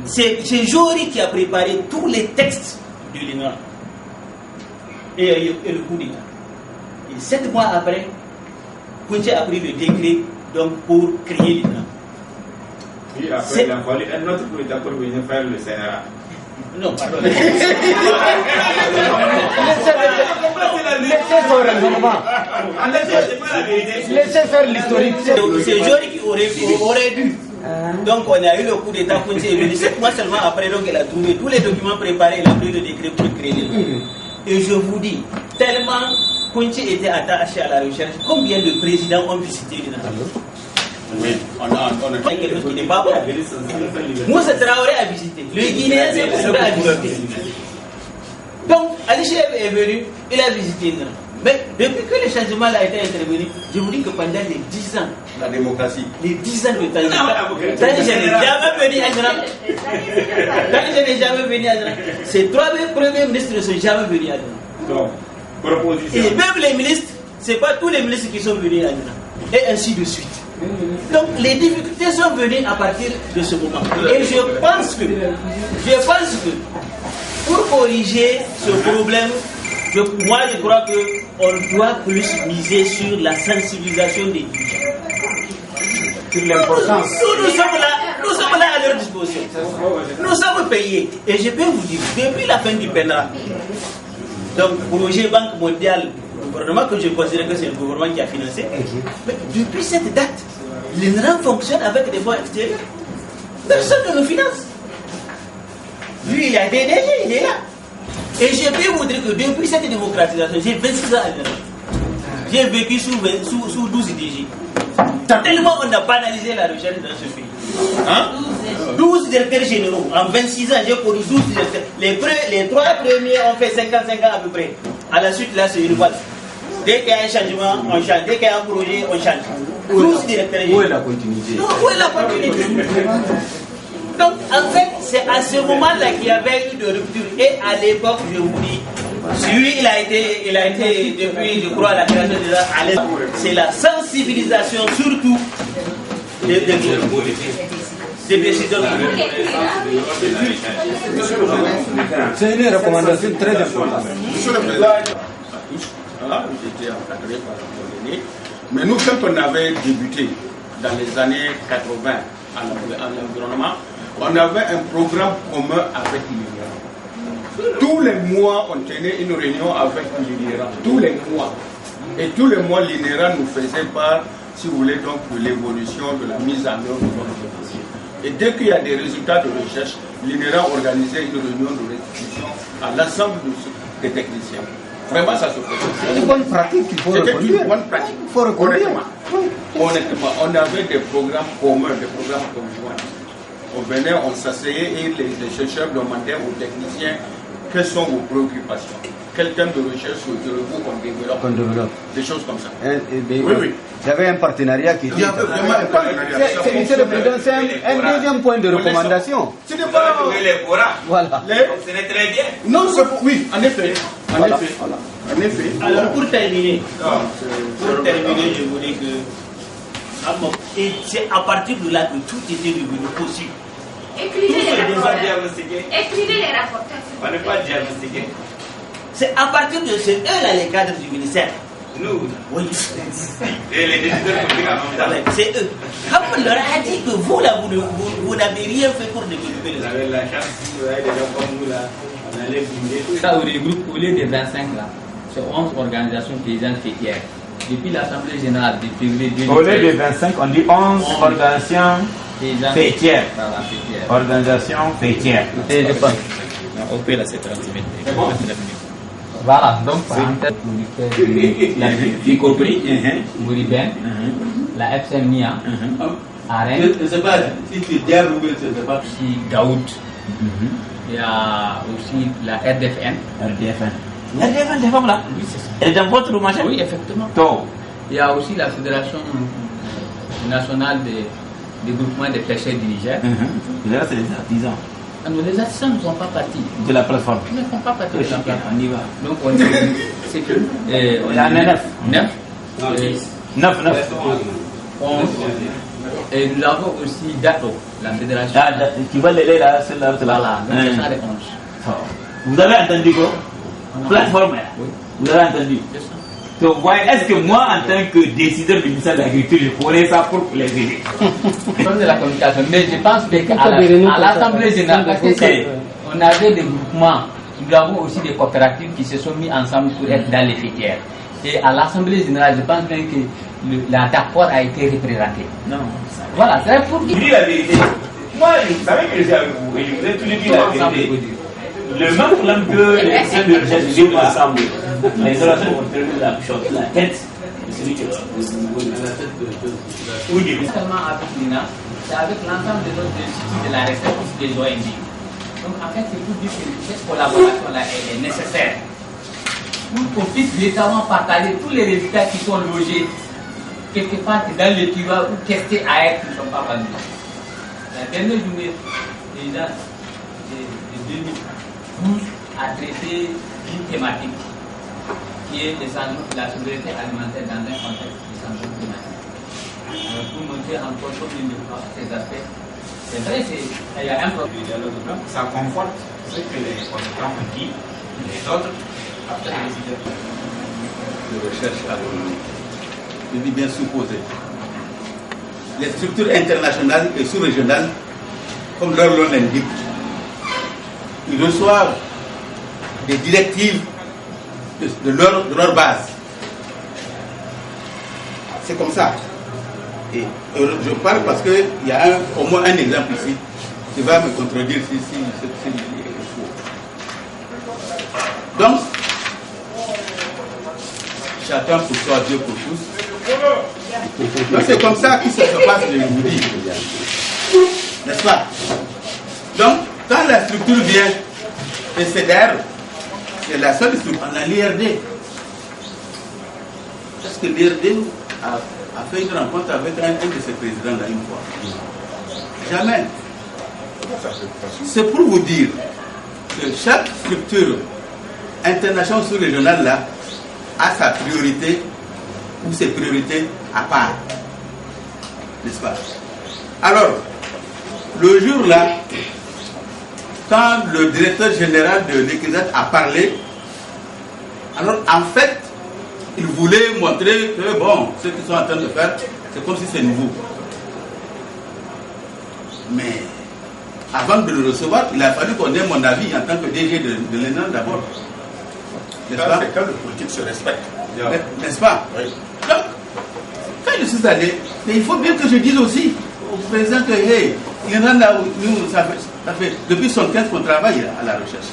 c'est Jory qui a préparé tous les textes de l'INRAN et le coup d'État. Et 7 mois après, Kouinché a pris le décret donc pour créer l'INRAN. Puis après, il a fallu un autre coup d'État pour venir faire le CNRA. Non, pardon. Laissez son raisonnement. Laissez faire l'historique. C'est Jory qui aurait dû. Donc on a eu le coup d'État, Kouinché est venu 7 mois seulement après, donc il a trouvé tous les documents préparés, il a pris le décret pour créer l'INRAN. Et je vous dis, tellement Kouinché était attaché à la recherche, combien de présidents ont visité l'INRAN? Oui, on a quelque chose qui n'est pas bon. Moussa Traoré a visité. Le Guinéen, c'est Moussa a visité. Donc, Ali Chef est venu, il a visité l'INRAN. Mais depuis que le changement a été intervenu, je vous dis que pendant les 10 ans, la démocratie, les 10 ans de temps, je n'ai jamais venu à l'INRAN. Je n'ai jamais venu à l'INRAN. Ces 3 premiers ministres ne sont jamais venus à l'INRAN. Et même les ministres, ce n'est pas tous les ministres qui sont venus à l'INRAN. Et ainsi de suite. Donc les difficultés sont venues à partir de ce moment. Et je pense que pour corriger ce problème, moi je crois qu'on doit plus miser sur la sensibilisation des dirigeants. Sur l'importance. Nous sommes là à leur disposition. Nous sommes payés. Et je peux vous dire, depuis la fin du PENA, donc projet Banque mondiale, le gouvernement que je considère que c'est le gouvernement qui a financé, mais depuis cette date, l'INRAN fonctionne avec des fonds extérieurs. Personne ne le finance. Lui, il a des DG, il est là. Et je peux vous dire que depuis cette démocratisation, j'ai 26 ans à l'INRAN. J'ai vécu sous 12 DG. Tellement on n'a pas analysé la recherche dans ce pays. Hein? 12 directeurs généraux. En 26 ans, j'ai connu 12 directeurs. Les 3 premiers ont fait 55 ans à peu près. À la suite, là, c'est une boîte. Dès qu'il y a un changement, on change. Dès qu'il y a un projet, on change. 12 directeurs généraux. Où est la continuité? Non, où est la continuité? Donc, en fait, c'est à ce moment-là qu'il y avait eu de rupture. Et à l'époque, je vous dis, lui, il a été depuis, je crois, la création de la c'est la sensibilisation surtout des décideurs. C'est une recommandation très importante. Monsieur le Président, j'étais encadré par Bologné, mais nous, quand on avait débuté dans les années 80 à l'environnement, on avait un programme commun avec l'INRAN. Tous les mois, on tenait une réunion avec l'INRAN. Tous les mois. Et tous les mois, l'INRAN nous faisait part, si vous voulez, donc, de l'évolution, de la mise en œuvre de notre dossier. Et dès qu'il y a des résultats de recherche, l'INRAN organisait une réunion de restitution à l'ensemble des techniciens. Vraiment, ça se faisait. C'est une bonne pratique qu'il faut reconnaître. C'était une bonne pratique. Il faut reconnaître. Honnêtement, on avait des programmes communs, des programmes conjoints. On venait, on s'asseyait et les chercheurs demandaient aux techniciens quelles sont vos préoccupations, quel thème de recherche souhaitez-vous qu'on développe, des choses comme ça. Oui. Il y avait un partenariat qui était... Il y avait vraiment un partenariat. C'est le président, c'est un deuxième point de recommandation. Ce n'est pas... les Cora. Voilà. Ce n'est très bien. Non, oui, en effet. En effet. Alors pour terminer, je vous dis que Et c'est à partir de là que tout était devenu possible. Écrivez les rapporteurs. On n'est pas diagnostiqué. C'est à partir de ce eux-là, les cadres du ministère. Nous. Oui. Et les décideurs publics en même temps. C'est eux. Comme on leur a dit que vous, là, vous n'avez rien fait pour développer les Vous avez la chance, si vous avez des gens comme nous, là, on allait bouger tout. Ça, au regroupe, au lieu des 25 là, c'est 11 organisations paysannes fêtières. Depuis l'Assemblée générale de février 2013. Au lieu de 25, on dit 11 organisations fêtières. Organisations fêtières. Et je pense. On peut la 7 C'est bon. Voilà, donc par exemple, y compris Mouriben, la FCMIA, Arène, Je ne sais pas si tu es diable ou je ne sais pas. aussi Gaout, il y a aussi la RDFN. RDFN, des femmes là. Oui, c'est ça. Elle est dans votre machin. Oui, effectivement. Il y a aussi la Fédération nationale des groupements des pêcheurs du Niger. Là, c'est les artisans. Ah non, les artisans ne sont pas partis. De la plateforme. Ils ne font pas partie de la plateforme. On y va. Donc on dit, c'est que on a 9. 9. 11. Et nous avons aussi DATO, la fédération. Tu vas les là, c'est là. Voilà, donc ce sont les 11. Vous avez entendu quoi? Plateforme. Oui. Vous avez entendu? Donc, est-ce que moi, en tant que décideur du ministère de l'Agriculture, je pourrais ça pour les aider? De la communication. Mais je pense qu'à l'Assemblée générale, on avait des groupements, nous avons aussi des coopératives qui se sont mis ensemble pour être dans les fêtières. Et à l'Assemblée générale, je pense bien que la DAPOR a été représentée. Non. Voilà, c'est pour dire. Je dis la vérité. Moi, vous savez que je suis avec vous, et je vous ai toujours dit la vérité. Le même problème que les centres de recherche vivent ensemble. Les relations vont terminer la chose, la tête de celui qui est la tête de. Oui, seulement avec l'INA, c'est avec l'ensemble des autres instituts de la recherche des ONG. Donc en fait, c'est pour dire que cette collaboration-là est nécessaire pour qu'on puisse véritablement partager tous les résultats qui sont logés quelque part dans le tiroir ou testés à être qui ne sont pas vendus. La dernière journée, déjà, de 2012 a traité d'une thématique qui est la souveraineté alimentaire dans un contexte de changement climatique. Pour montrer encore comme il le voit ces aspects, c'est vrai, il y a un problème. Ça conforte ce que les consultants ont dit, les autres, après les décideurs de recherche agronomique. Je dis bien supposé. Les structures internationales et sous-régionales, comme leur nom l'indique, ils reçoivent des directives de leur base. C'est comme ça. Et je parle parce qu'il y a au moins un exemple ici qui va me contredire si c'est faux. Donc, chacun pour soi, Dieu pour tous. Donc c'est comme ça que ça se passe, je vous dis. N'est-ce pas? Donc, quand la structure vient, et c'est la seule structure, on a l'IRD. Parce que l'IRD a fait une rencontre avec un de ses présidents là une fois. Jamais. C'est pour vous dire que chaque structure internationale sous-régionale là a sa priorité ou ses priorités à part. N'est-ce pas? Alors, le jour là, quand le directeur général de l'ECRISAT a parlé, alors en fait, il voulait montrer que bon, ce qu'ils sont en train de faire, c'est comme si c'est nouveau. Mais avant de le recevoir, il a fallu qu'on ait mon avis en tant que DG de l'ENA d'abord. N'est-ce pas? C'est quand le politique se respecte. N'est-ce pas? Oui. Donc, quand je suis allé, mais il faut bien que je dise aussi au président que, hey, l'ENA, nous, ça fait depuis 75 qu'on travaille à la recherche.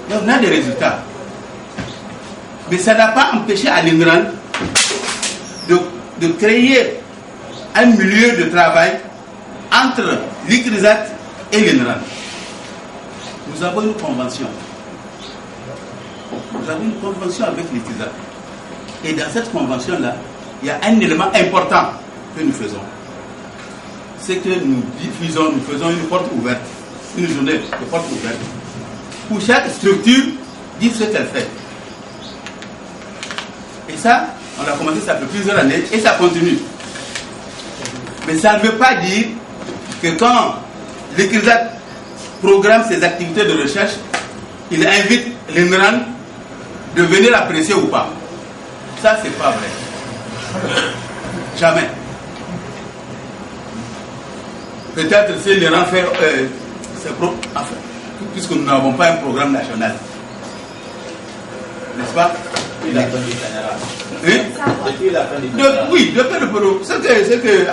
Et on a des résultats. Mais ça n'a pas empêché à l'INRAN de créer un milieu de travail entre l'ICRISAT et l'INRAN. Nous avons une convention. Nous avons une convention avec l'ICRISAT. Et dans cette convention-là, il y a un élément important que nous faisons. C'est que nous faisons une porte ouverte, une journée de porte ouverte, où chaque structure dit ce qu'elle fait. Et ça, on a commencé ça fait plusieurs années et ça continue. Mais ça ne veut pas dire que quand l'ICRISAT programme ses activités de recherche, il invite l'INRAN de venir apprécier ou pas. Ça, c'est pas vrai. Jamais. Peut-être si l'INRAN fait enfin, puisque nous n'avons pas un programme national. N'est-ce pas? Depuis la fin du général. Depuis la fin du général. Oui, depuis le programme. C'est que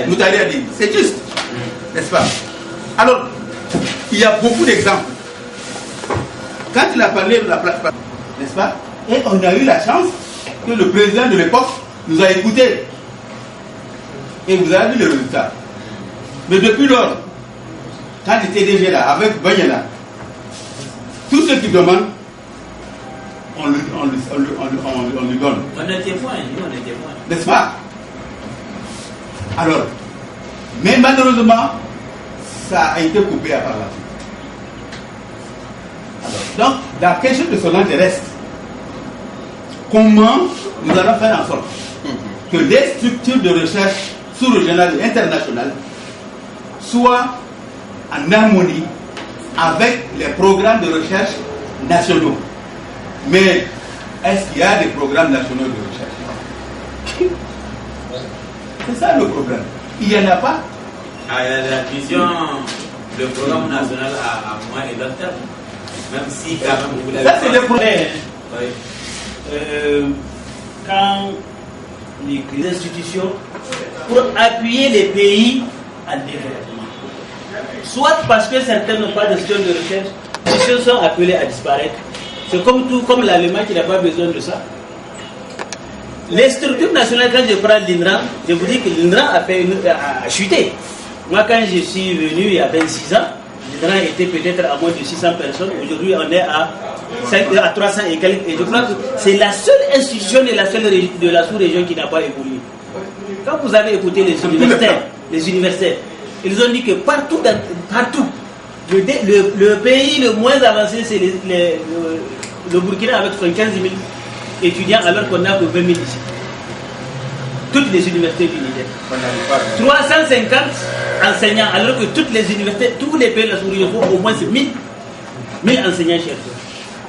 Moutali a dit. C'est juste. N'est-ce pas? Alors, il y a beaucoup d'exemples. Quand il a parlé de la plateforme, n'est-ce pas? Et on a eu la chance que le président de l'époque nous a écoutés. Et vous avez vu le résultat. Mais depuis lors, quand il était déjà là, avec Banyala, tous ceux qui demandent, on lui donne. On est témoin, nous on est témoin. N'est-ce pas? Alors, mais malheureusement, ça a été coupé à part la suite. Donc, la question de Solange reste. Comment nous allons faire en sorte que les structures de recherche sous-régionales et internationales soient en harmonie avec les programmes de recherche nationaux? Mais est-ce qu'il y a des programmes nationaux de recherche? C'est ça le problème. Il n'y en a pas. Ah, il y a la vision, le programme national à moyen et long terme. Même si quand même vous l'avez. Ça, c'est le problème. Oui. Quand les institutions, pour appuyer les pays en développement, soit parce que certains n'ont pas de institutions de recherche, les institutions sont appelées à disparaître. C'est comme tout, comme l'Allemagne qui n'a pas besoin de ça. Les structures nationales, quand je prends l'INRAN, je vous dis que l'INRAN a chuté. Moi, quand je suis venu il y a 26 ans, l'INRAN était peut-être à moins de 600 personnes. Aujourd'hui, on est à 300 et quelques. Et je crois que c'est la seule institution de la sous-région qui n'a pas évolué. Quand vous avez écouté les universitaires, ils ont dit que partout, le pays le moins avancé, c'est le Burkina avec 75 000 étudiants, alors qu'on n'a que 20 000 ici. Toutes les universités du Niger. 350 enseignants, alors que toutes les universités, tous les pays de la sous-région font au moins 1000 enseignants-chercheurs.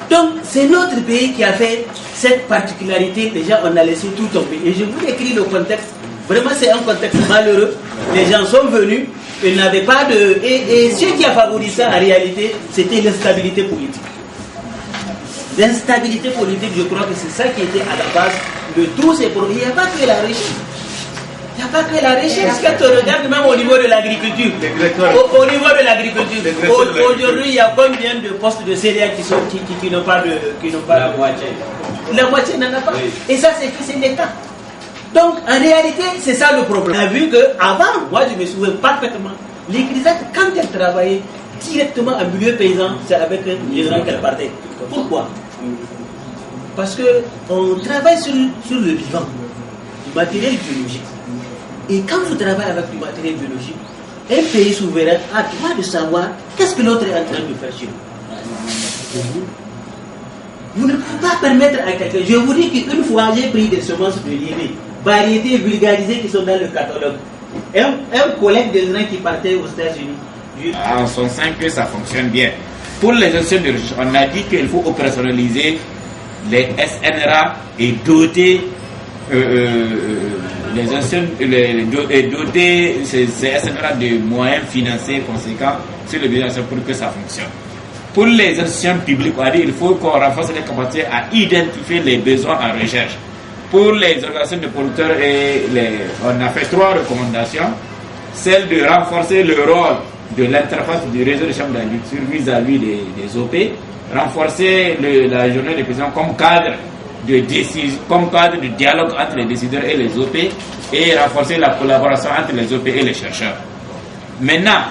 Donc, c'est notre pays qui a fait cette particularité. Déjà, on a laissé tout tomber. Et je vous décris le contexte. Vraiment, c'est un contexte malheureux. Les gens sont venus, ils n'avaient pas de... Et ce qui a favorisé ça, en réalité, c'était l'instabilité politique. L'instabilité politique, je crois que c'est ça qui était à la base de tous ces problèmes. Il n'y a pas que la recherche. Il n'y a pas que la recherche. Quand on regarde même au niveau de l'agriculture, au niveau de l'agriculture, aujourd'hui, il y a combien de postes de céréales qui n'ont pas de... La moitié. La moitié n'en a pas. Oui. Et ça, c'est l'État. Donc, en réalité, c'est ça le problème. On a vu qu'avant, moi, je me souviens parfaitement, l'ICRISAT, quand elle travaillait directement en milieu paysan, c'est avec un général qu'elle partait. Pourquoi? Parce qu'on travaille sur le vivant, du matériel biologique. Et quand vous travaillez avec du matériel biologique, un pays souverain a droit de savoir qu'est-ce que l'autre est en train de faire chez vous. Vous ne pouvez pas permettre à quelqu'un. Je vous dis qu'une fois, j'ai pris des semences de liébé, variétés vulgarisées qui sont dans le catalogue. Un collègue de l'Iran qui partait aux États-Unis. En son sein que ça fonctionne bien. Pour les institutions de recherche, on a dit qu'il faut opérationnaliser les SNRA et doter les institutions, doter ces SNRA de moyens financiers conséquents sur les besoins pour que ça fonctionne. Pour les institutions publiques, on a dit qu'il faut qu'on renforce les capacités à identifier les besoins en recherche. Pour les organisations de producteurs, on a fait 3 recommandations. Celle de renforcer le rôle de l'interface du réseau de chambres d'agriculture vis-à-vis des OP, renforcer la journée des présidents comme cadre de dialogue entre les décideurs et les OP, et renforcer la collaboration entre les OP et les chercheurs. Maintenant,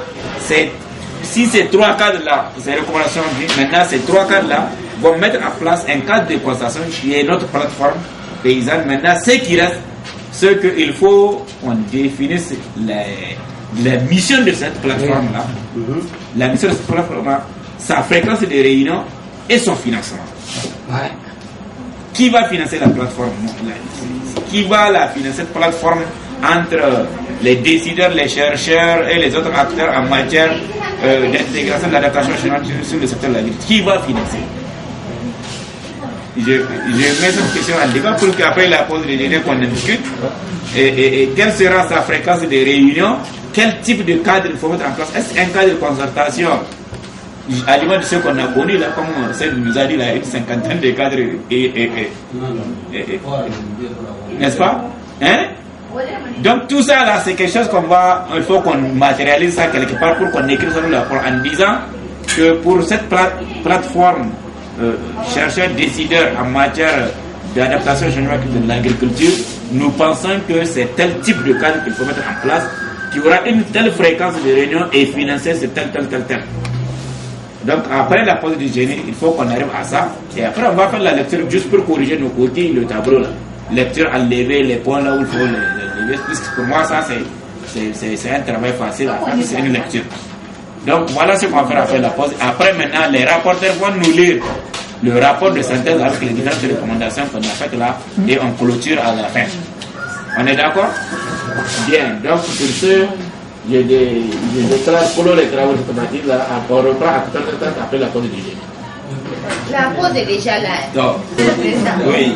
si ces 3 cadres-là, ces recommandations, maintenant ces 3 cadres-là vont mettre en place un cadre de constatation qui est notre plateforme paysanne. Maintenant, ce qui reste, c'est qu'il faut qu'on définisse la mission de cette plateforme-là, la mission de cette plateforme-là, sa fréquence de réunion et son financement. Ouais. Qui va financer la plateforme? Qui va la financer, cette plateforme entre les décideurs, les chercheurs et les autres acteurs en matière d'intégration de l'adaptation sur le secteur de l'agriculture. Qui va financer? Je mets cette question en débat pour qu'après la pause de déjeuner qu'on en discute. Et quelle sera sa fréquence de réunion? Quel type de cadre il faut mettre en place? Est-ce un cadre de concertation à l'image de ce qu'on a connu là, comme celle nous a dit là, une cinquantaine de cadres n'est-ce pas? Hein? Donc tout ça là, c'est quelque chose il faut qu'on matérialise ça quelque part pour qu'on écrive ça dans le rapport en disant que pour cette plateforme chercheurs décideurs en matière d'adaptation de l'agriculture, nous pensons que c'est tel type de cadre qu'il faut mettre en place, qui aura une telle fréquence de réunion et financer c'est tel. Donc après la pause du génie, il faut qu'on arrive à ça. Et après on va faire la lecture juste pour corriger nos coquilles, le tableau là. Lecture, enlever les points là où il faut les lever. Pour moi ça c'est un travail facile à faire, c'est une lecture. Donc voilà ce qu'on va faire après la pause. Après maintenant les rapporteurs vont nous lire le rapport de synthèse avec les différentes recommandations qu'on a faites là et on clôture à la fin. On est d'accord? Bien, donc pour ce, je déclare pour les travaux automatiques là, on reprend à tout à l'heure après la pause du génie. La pause est déjà là. Donc, oui.